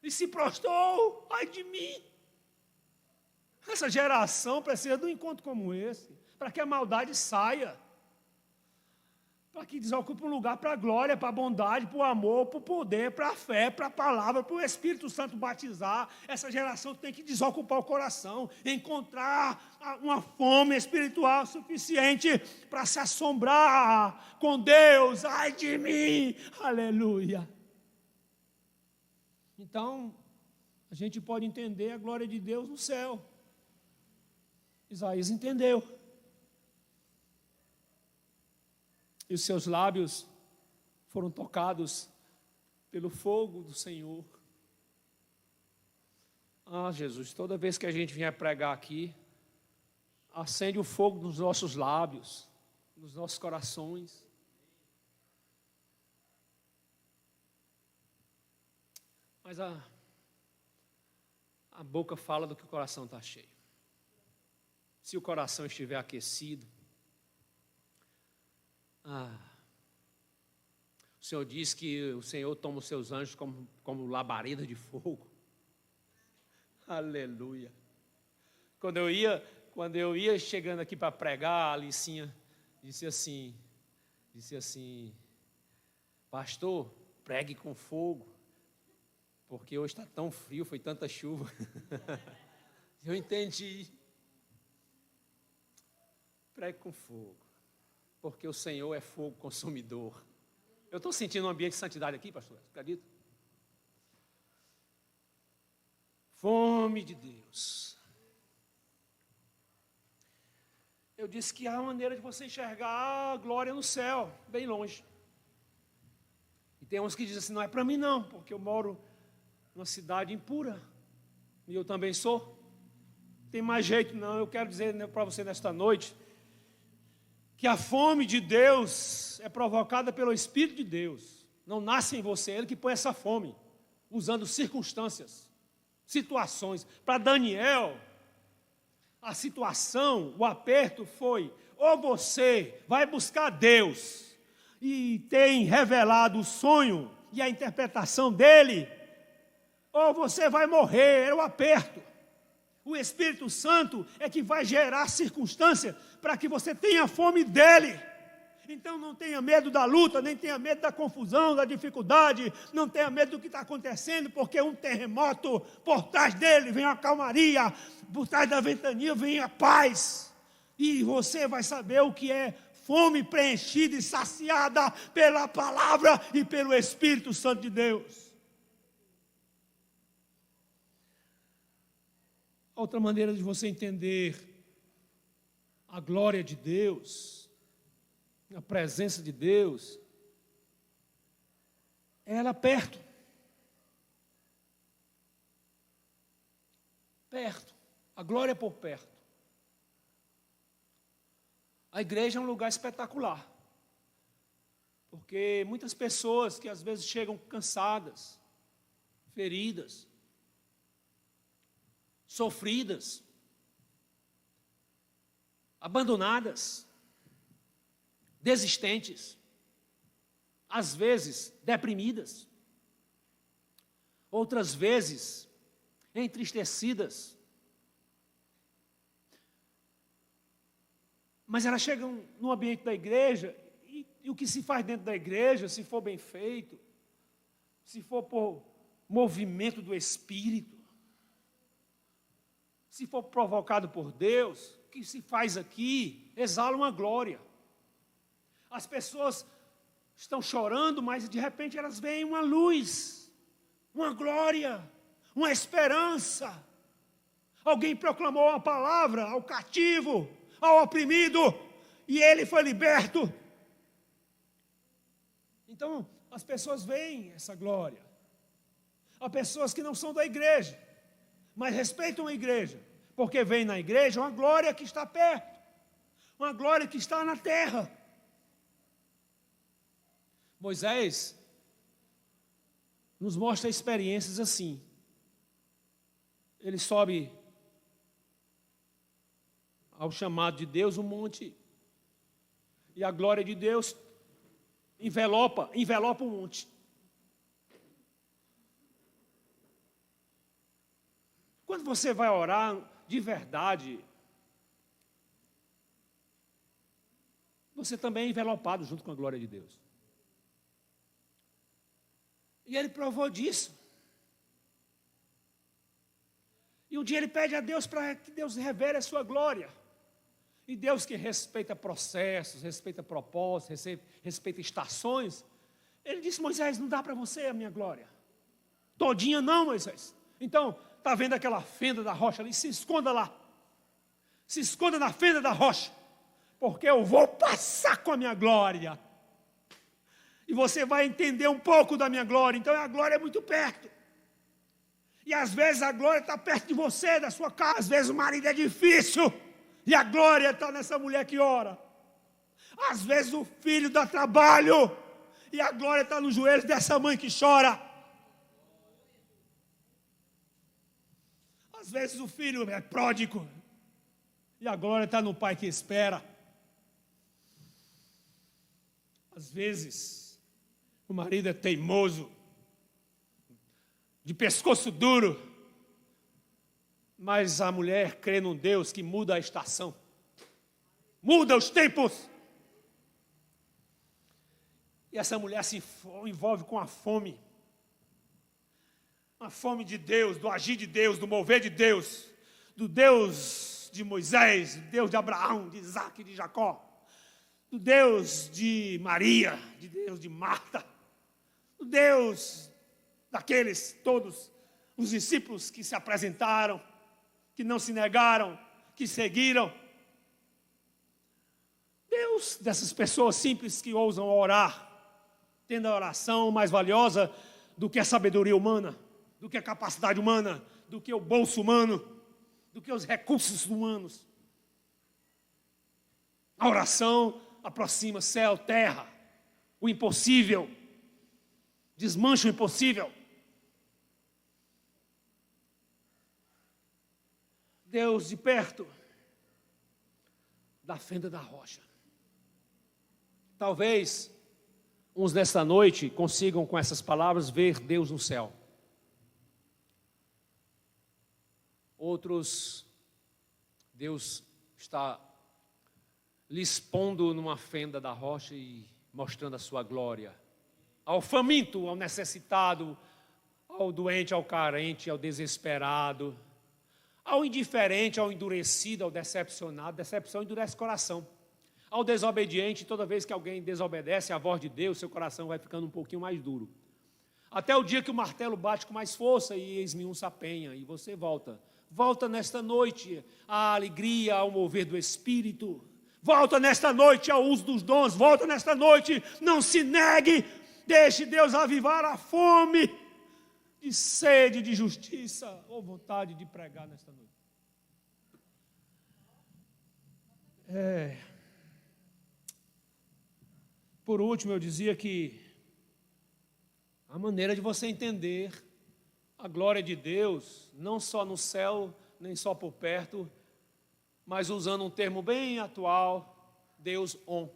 E se prostrou. Ai de mim. Essa geração precisa de um encontro como esse, para que a maldade saia, para que desocupe um lugar para a glória, para a bondade, para o amor, para o poder, para a fé, para a palavra, para o Espírito Santo batizar. Essa geração tem que desocupar o coração, encontrar uma fome espiritual suficiente para se assombrar com Deus. Ai de mim, aleluia. Então, a gente pode entender a glória de Deus no céu. Isaías entendeu. E os seus lábios foram tocados pelo fogo do Senhor. Ah, Jesus, toda vez que a gente vier pregar aqui, acende o fogo nos nossos lábios, nos nossos corações. Mas a boca fala do que o coração está cheio. Se o coração estiver aquecido, o Senhor diz que o Senhor toma os seus anjos como labareda de fogo. Aleluia. Quando eu ia chegando aqui para pregar, a Alicinha disse assim: pastor, pregue com fogo, porque hoje está tão frio, foi tanta chuva. Eu entendi. Pregue com fogo, porque o Senhor é fogo consumidor. Eu estou sentindo um ambiente de santidade aqui, pastor, acredita? Fome de Deus. Eu disse que há uma maneira de você enxergar a glória no céu, bem longe. E tem uns que dizem assim: não é para mim não, porque eu moro numa cidade impura, e eu também sou. Tem mais jeito não. Eu quero dizer para você nesta noite que a fome de Deus é provocada pelo Espírito de Deus. Não nasce em você, é Ele que põe essa fome, usando circunstâncias, situações. Para Daniel, a situação, o aperto foi: ou você vai buscar Deus e tem revelado o sonho e a interpretação dele, ou você vai morrer. Era o aperto. O Espírito Santo é que vai gerar circunstância para que você tenha fome dele. Então não tenha medo da luta, nem tenha medo da confusão, da dificuldade, não tenha medo do que está acontecendo, porque um terremoto, por trás dele vem a calmaria, por trás da ventania vem a paz. E você vai saber o que é fome preenchida e saciada pela palavra e pelo Espírito Santo de Deus. Outra maneira de você entender a glória de Deus, a presença de Deus, é ela perto. Perto. A glória é por perto. A igreja é um lugar espetacular. Porque muitas pessoas que às vezes chegam cansadas, feridas, sofridas, abandonadas, desistentes, às vezes deprimidas, outras vezes entristecidas. Mas elas chegam no ambiente da igreja e o que se faz dentro da igreja, se for bem feito, se for por movimento do Espírito, se for provocado por Deus, o que se faz aqui exala uma glória. As pessoas estão chorando, mas de repente elas veem uma luz, uma glória, uma esperança. Alguém proclamou uma palavra ao cativo, ao oprimido, e ele foi liberto. Então, as pessoas veem essa glória. Há pessoas que não são da igreja, mas respeitam a igreja, porque vem na igreja uma glória que está perto, uma glória que está na terra. Moisés nos mostra experiências assim. Ele sobe ao chamado de Deus, um monte, e a glória de Deus envelopa o monte. Quando você vai orar de verdade, você também é envelopado junto com a glória de Deus. E ele provou disso. E um dia ele pede a Deus para que Deus revele a sua glória. E Deus, que respeita processos, respeita propósitos, respeita estações, ele disse: Moisés, não dá para você a minha glória todinha não, Moisés. Então, está vendo aquela fenda da rocha ali? Se esconda lá. Se esconda na fenda da rocha, porque eu vou passar com a minha glória. E você vai entender um pouco da minha glória. Então a glória é muito perto. E às vezes a glória está perto de você, da sua casa. Às vezes o marido é difícil, e a glória está nessa mulher que ora. Às vezes o filho dá trabalho, e a glória está nos joelhos dessa mãe que chora. Às vezes o filho é pródigo, e a glória está no pai que espera. Às vezes o marido é teimoso, de pescoço duro, mas a mulher crê num Deus que muda a estação, muda os tempos. E essa mulher se envolve com a fome de Deus, do agir de Deus, do mover de Deus, do Deus de Moisés, do Deus de Abraão, de Isaac, de Jacó, do Deus de Maria, de Deus de Marta, do Deus daqueles todos os discípulos que se apresentaram, que não se negaram, que seguiram. Deus dessas pessoas simples que ousam orar, tendo a oração mais valiosa do que a sabedoria humana, do que a capacidade humana, do que o bolso humano, do que os recursos humanos. A oração aproxima céu, terra, o impossível, desmancha o impossível. Deus de perto, da fenda da rocha. Talvez uns nesta noite consigam com essas palavras ver Deus no céu. Outros, Deus está lhe expondo numa fenda da rocha e mostrando a sua glória. Ao faminto, ao necessitado, ao doente, ao carente, ao desesperado, ao indiferente, ao endurecido, ao decepcionado. Decepção endurece o coração. Ao desobediente, toda vez que alguém desobedece à voz de Deus, seu coração vai ficando um pouquinho mais duro. Até o dia que o martelo bate com mais força e eis-me um sapenha, e você volta. Volta nesta noite à alegria, ao mover do Espírito. Volta nesta noite ao uso dos dons. Volta nesta noite, não se negue. Deixe Deus avivar a fome de sede, de justiça, ou vontade de pregar nesta noite. Por último, eu dizia que a maneira de você entender a glória de Deus, não só no céu, nem só por perto, mas usando um termo bem atual, Deus on.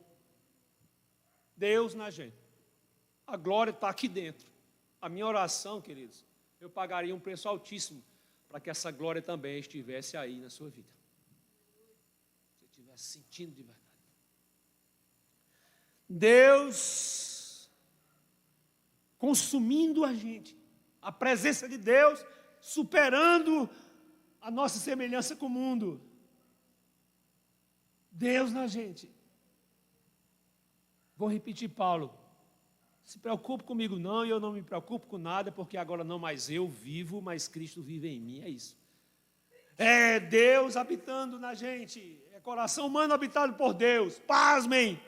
Deus na gente. A glória está aqui dentro. A minha oração, queridos, eu pagaria um preço altíssimo para que essa glória também estivesse aí na sua vida. Se você estivesse sentindo de verdade. Deus consumindo a gente. A presença de Deus superando a nossa semelhança com o mundo. Deus na gente. Vou repetir, Paulo. Se preocupe comigo não, e eu não me preocupo com nada, porque agora não mais eu vivo, mas Cristo vive em mim, é isso. É Deus habitando na gente, é coração humano habitado por Deus, pasmem,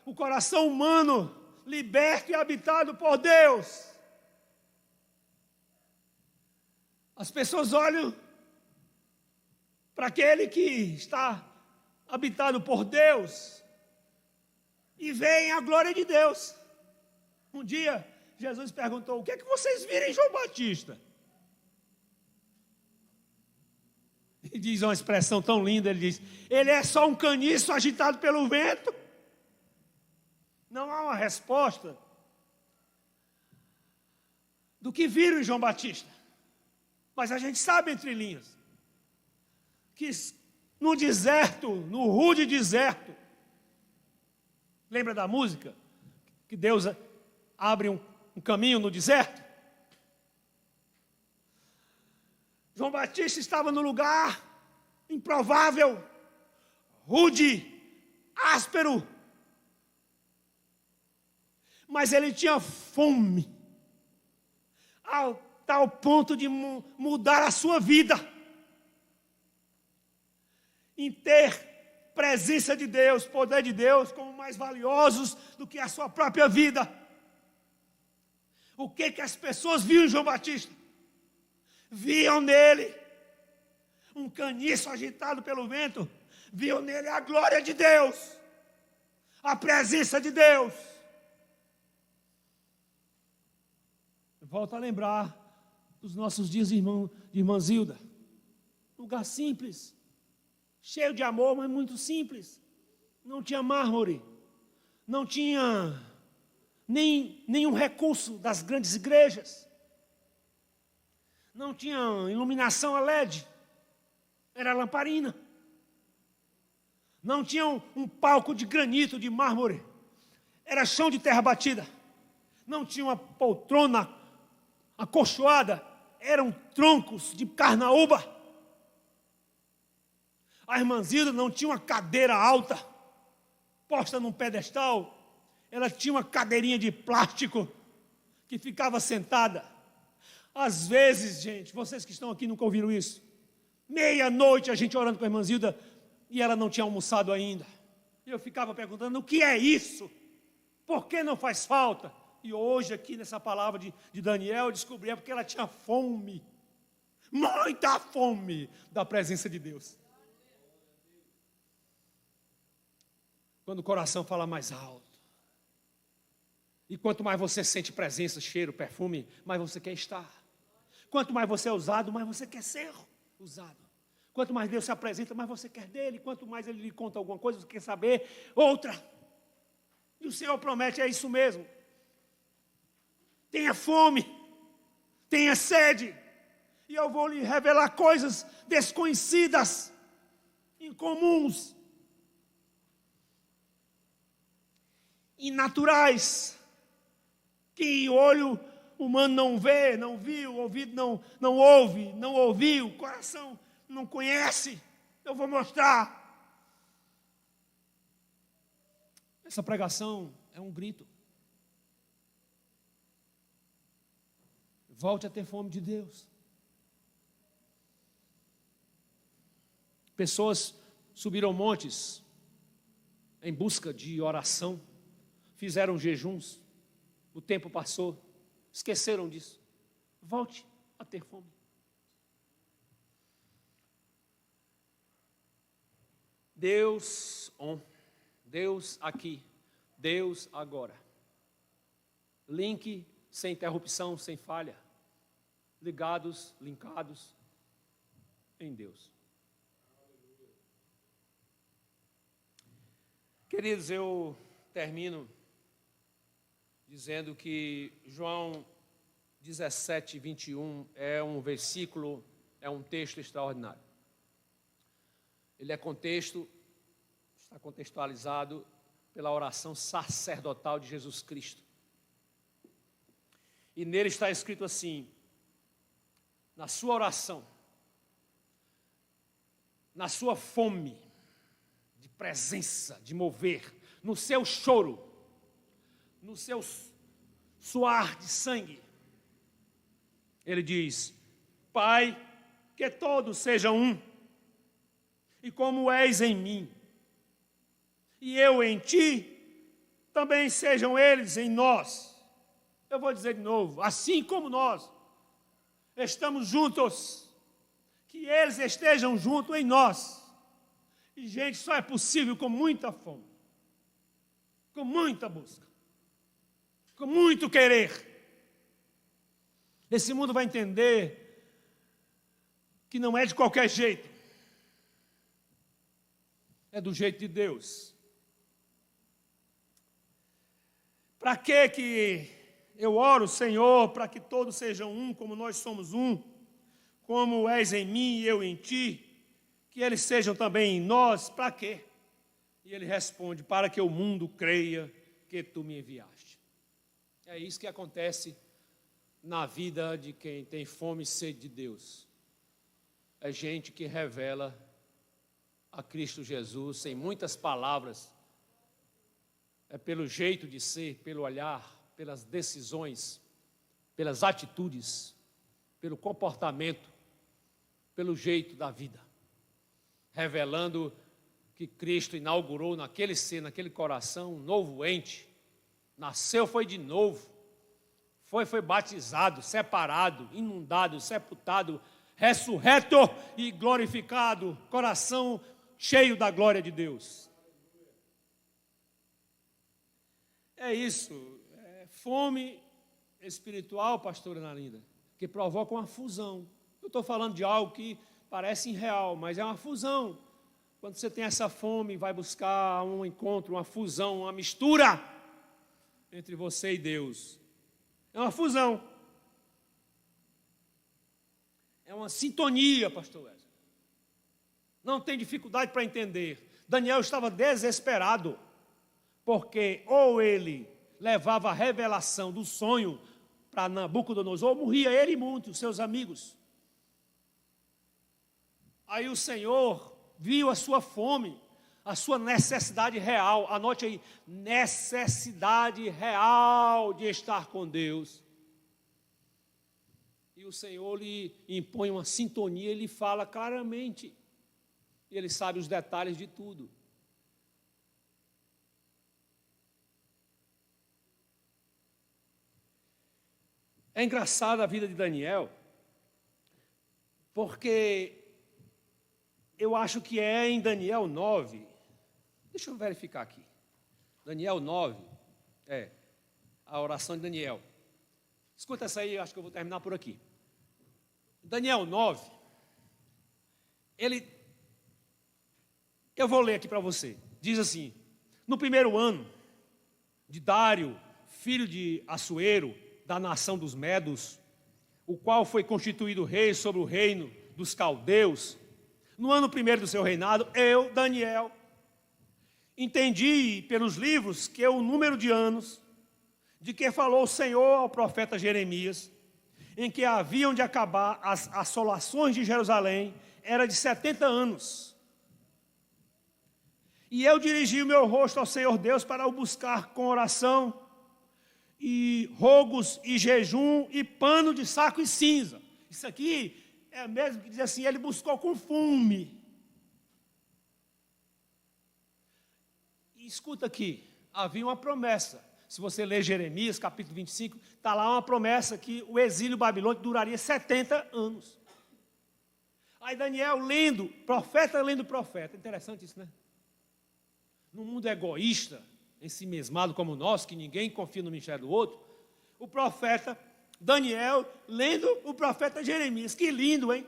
o coração humano liberto e habitado por Deus. As pessoas olham para aquele que está habitado por Deus e veem a glória de Deus. Um dia, Jesus perguntou, o que é que vocês viram em João Batista? E diz uma expressão tão linda, ele diz, ele é só um caniço agitado pelo vento. Não há uma resposta do que viram em João Batista. Mas a gente sabe entre linhas, que no deserto, no rude deserto, lembra da música? Que Deus abre um caminho no deserto. João Batista estava no lugar improvável, rude, áspero, mas ele tinha fome, ao tal ponto de mudar a sua vida, em ter presença de Deus, poder de Deus, como mais valiosos do que a sua própria vida. O que as pessoas viam em João Batista? Viam nele um caniço agitado pelo vento, viam nele a glória de Deus, a presença de Deus. Volto a lembrar dos nossos dias de irmã Zilda. Lugar simples, cheio de amor, mas muito simples. Não tinha mármore, não tinha nenhum recurso das grandes igrejas. Não tinha iluminação a LED, era lamparina. Não tinha um palco de granito, de mármore, era chão de terra batida. Não tinha uma poltrona acolchoada, eram troncos de carnaúba. A irmã Zilda não tinha uma cadeira alta, posta num pedestal. Ela tinha uma cadeirinha de plástico que ficava sentada. Às vezes, gente, vocês que estão aqui nunca ouviram isso. Meia-noite a gente orando com a irmã Zilda e ela não tinha almoçado ainda. Eu ficava perguntando, o que é isso? Por que não faz falta? E hoje aqui nessa palavra de Daniel eu descobri porque ela tinha fome. Muita fome da presença de Deus. Quando o coração fala mais alto. E quanto mais você sente presença, cheiro, perfume, mais você quer estar. Quanto mais você é usado, mais você quer ser usado. Quanto mais Deus se apresenta, mais você quer dele. Quanto mais Ele lhe conta alguma coisa, você quer saber outra. E o Senhor promete, é isso mesmo. Tenha fome, tenha sede, e eu vou lhe revelar coisas desconhecidas, incomuns. inaturais, que o olho humano não vê, não viu, o ouvido não ouve, não ouviu, o coração não conhece. Eu vou mostrar. Essa pregação é um grito. Volte a ter fome de Deus. Pessoas subiram montes em busca de oração, fizeram jejuns, o tempo passou, esqueceram disso. Volte a ter fome. Deus on, Deus aqui, Deus agora. Link sem interrupção, sem falha. Linkados em Deus. Queridos, eu termino dizendo que João 17, 21 é um versículo, é um texto extraordinário. Ele está contextualizado pela oração sacerdotal de Jesus Cristo. E nele está escrito assim: na sua oração, na sua fome de presença, de mover, no seu choro, no seu suar de sangue, ele diz: Pai, que todos sejam um, e como és em mim, e eu em ti, também sejam eles em nós. Eu vou dizer de novo: assim como nós estamos juntos, que eles estejam juntos em nós. E, gente, só é possível com muita fome, com muita busca, com muito querer. Esse mundo vai entender que não é de qualquer jeito, é do jeito de Deus. Para que eu oro, Senhor, para que todos sejam um, como nós somos um, como és em mim e eu em ti, que eles sejam também em nós, para quê? E ele responde: para que o mundo creia que tu me enviaste. É isso que acontece na vida de quem tem fome e sede de Deus. É gente que revela a Cristo Jesus sem muitas palavras. É pelo jeito de ser, pelo olhar, pelas decisões, pelas atitudes, pelo comportamento, pelo jeito da vida, revelando que Cristo inaugurou naquele ser, naquele coração, um novo ente, nasceu, foi de novo, foi batizado, separado, inundado, sepultado, ressurreto e glorificado, coração cheio da glória de Deus. É isso. Fome espiritual, pastora Ana Linda, que provoca uma fusão. Eu estou falando de algo que parece irreal, mas é uma fusão. Quando você tem essa fome, vai buscar um encontro, uma fusão, uma mistura entre você e Deus. É uma fusão. É uma sintonia, pastor Wesley. Não tem dificuldade para entender. Daniel estava desesperado, porque ou ele levava a revelação do sonho para Nabucodonosor, ou morria ele e muitos seus amigos. Aí o Senhor viu a sua fome, a sua necessidade real. Anote aí: necessidade real de estar com Deus. E o Senhor lhe impõe uma sintonia, ele fala claramente. E ele sabe os detalhes de tudo. É engraçada a vida de Daniel, porque eu acho que é em Daniel 9, deixa eu verificar aqui, Daniel 9, a oração de Daniel. Escuta essa aí, eu acho que eu vou terminar por aqui. Daniel 9, eu vou ler aqui para você, diz assim: no primeiro ano de Dário, filho de Assuero, da nação dos Medos, o qual foi constituído rei sobre o reino dos caldeus, no ano primeiro do seu reinado, eu, Daniel, entendi pelos livros que o número de anos de que falou o Senhor ao profeta Jeremias, em que haviam de acabar as assolações de Jerusalém, era de 70 anos. E eu dirigi o meu rosto ao Senhor Deus para o buscar com oração, e rogos, e jejum, e pano de saco e cinza. Isso aqui é mesmo que diz assim, ele buscou com fome. E escuta aqui, havia uma promessa. Se você ler Jeremias, capítulo 25, está lá uma promessa que o exílio babilônico duraria 70 anos. Aí Daniel lendo profeta. Interessante isso, né? Num mundo egoísta, ensimesmado como o nosso, que ninguém confia no ministério do outro, o profeta Daniel lendo o profeta Jeremias. Que lindo, hein?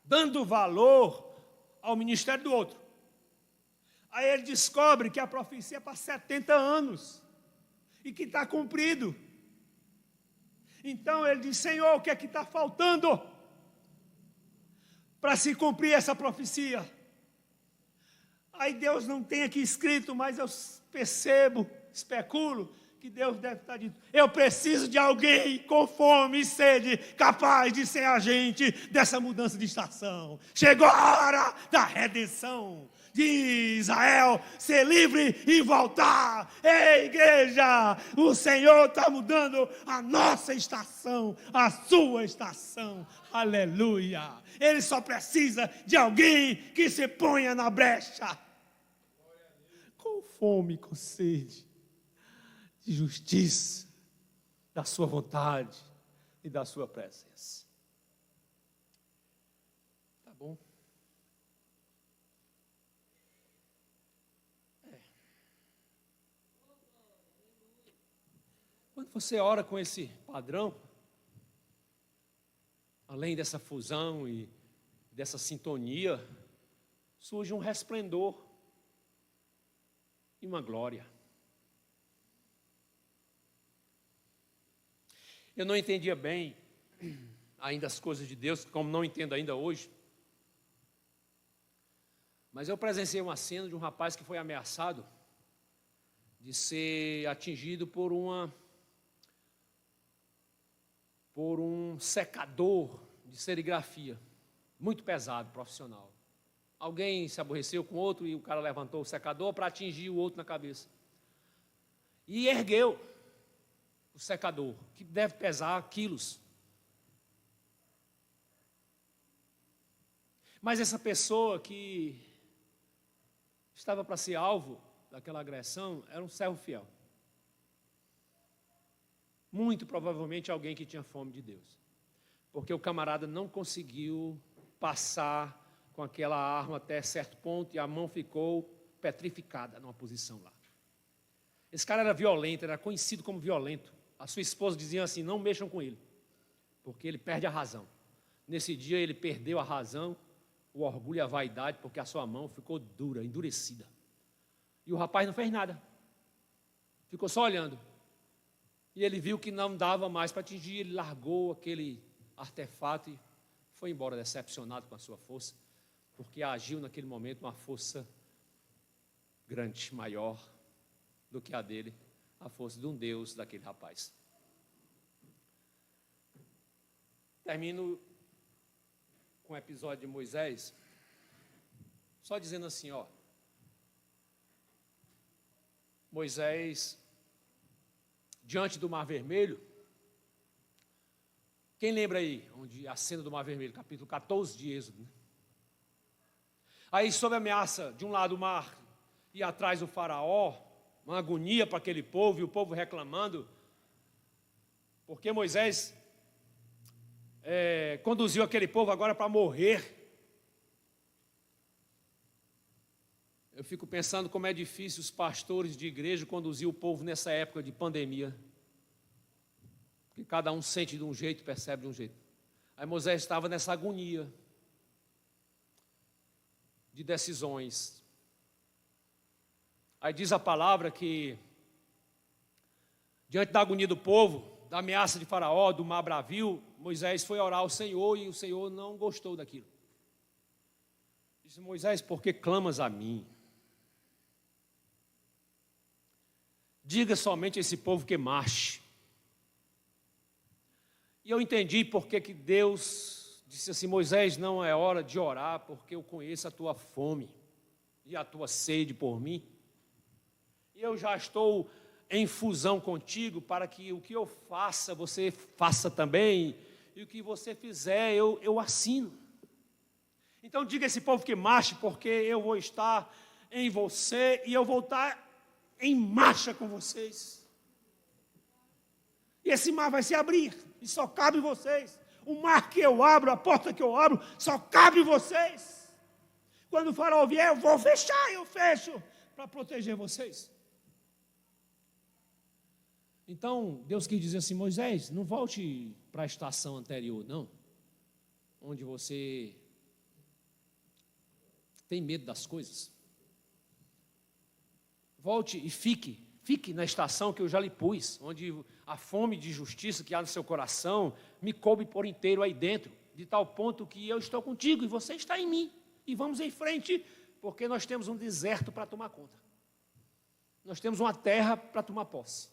Dando valor ao ministério do outro. Aí ele descobre que a profecia é para 70 anos e que está cumprido. Então ele diz, Senhor, o que é que está faltando para se cumprir essa profecia? Aí Deus não tem aqui escrito, mas eu percebo, especulo, que Deus deve estar dizendo, eu preciso de alguém com fome e sede, capaz de ser agente dessa mudança de estação. Chegou a hora da redenção de Israel ser livre e voltar. Ei, igreja, o Senhor está mudando a nossa estação, a sua estação. Aleluia. Ele só precisa de alguém que se ponha na brecha. Com fome, com sede, de justiça, da sua vontade e da sua presença. Tá bom? Quando você ora com esse padrão, além dessa fusão e dessa sintonia, surge um resplendor e uma glória. Eu não entendia bem ainda as coisas de Deus, como não entendo ainda hoje. Mas eu presenciei uma cena de um rapaz que foi ameaçado de ser atingido por um secador de serigrafia, muito pesado, profissional. Alguém se aborreceu com outro e o cara levantou o secador para atingir o outro na cabeça. E ergueu o secador, que deve pesar quilos. Mas essa pessoa que estava para ser alvo daquela agressão era um servo fiel. Muito provavelmente alguém que tinha fome de Deus. Porque o camarada não conseguiu passar com aquela arma até certo ponto e a mão ficou petrificada numa posição lá. Esse cara era violento, era conhecido como violento. A sua esposa dizia assim, não mexam com ele, porque ele perde a razão. Nesse dia ele perdeu a razão, o orgulho e a vaidade, porque a sua mão ficou dura, endurecida. E o rapaz não fez nada. Ficou só olhando. E ele viu que não dava mais para atingir, ele largou aquele artefato e foi embora decepcionado com a sua força, porque agiu naquele momento uma força grande, maior do que a dele, a força de um Deus daquele rapaz. Termino com o episódio de Moisés, só dizendo assim, ó, Moisés, diante do Mar Vermelho, quem lembra aí, onde a cena do Mar Vermelho, capítulo 14 de Êxodo, né? Aí, sob a ameaça, de um lado o mar e atrás o faraó, uma agonia para aquele povo, e o povo reclamando, porque Moisés conduziu aquele povo agora para morrer. Eu fico pensando como é difícil os pastores de igreja conduzir o povo nessa época de pandemia. Porque cada um sente de um jeito, percebe de um jeito. Aí Moisés estava nessa agonia de decisões. Aí diz a palavra que, diante da agonia do povo, da ameaça de Faraó, do mar bravio, Moisés foi orar ao Senhor e o Senhor não gostou daquilo. Disse: Moisés, por que clamas a mim? Diga somente a esse povo que marche. E eu entendi porque que Deus disse assim: Moisés, não é hora de orar, porque eu conheço a tua fome e a tua sede por mim. E eu já estou em fusão contigo, para que o que eu faça, você faça também, e o que você fizer, eu assino. Então diga a esse povo que marche, porque eu vou estar em você, e eu vou estar em marcha com vocês. E esse mar vai se abrir, e só cabe vocês. O mar que eu abro, a porta que eu abro, só cabe vocês. Quando o faraó vier, eu vou fechar, eu fecho, para proteger vocês. Então, Deus quis dizer assim: Moisés, não volte para a estação anterior, não, onde você tem medo das coisas. Volte e fique na estação que eu já lhe pus, onde a fome de justiça que há no seu coração me coube por inteiro aí dentro, de tal ponto que eu estou contigo e você está em mim. E vamos em frente, porque nós temos um deserto para tomar conta. Nós temos uma terra para tomar posse.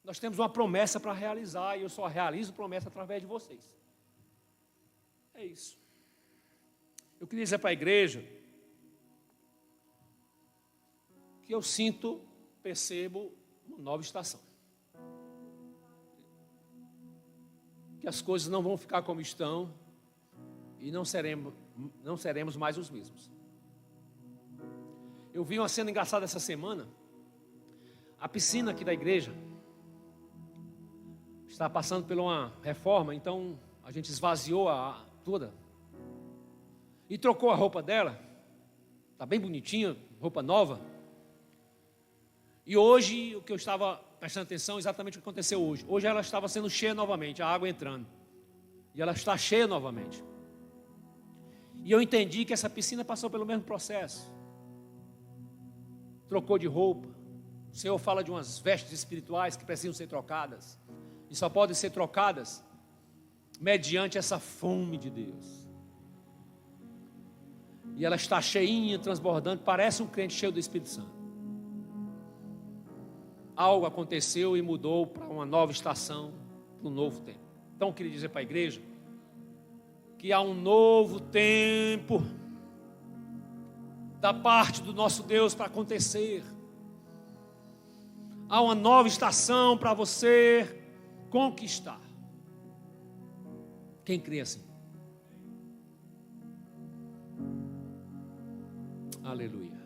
Nós temos uma promessa para realizar, e eu só realizo promessa através de vocês. É isso. Eu queria dizer para a igreja que eu percebo uma nova estação. Que as coisas não vão ficar como estão e não seremos mais os mesmos. Eu vi uma cena engraçada essa semana. A piscina aqui da igreja está passando por uma reforma, então a gente esvaziou toda e trocou a roupa dela. Está bem bonitinha, roupa nova. E hoje, o que eu estava prestando atenção, exatamente o que aconteceu hoje. Hoje ela estava sendo cheia novamente, a água entrando. E ela está cheia novamente. E eu entendi que essa piscina passou pelo mesmo processo. Trocou de roupa. O Senhor fala de umas vestes espirituais que precisam ser trocadas. E só podem ser trocadas mediante essa fome de Deus. E ela está cheinha, transbordando, parece um crente cheio do Espírito Santo. Algo aconteceu e mudou para uma nova estação, para um novo tempo. Então eu queria dizer para a igreja que há um novo tempo da parte do nosso Deus para acontecer. Há uma nova estação para você conquistar. Quem crê assim? Aleluia.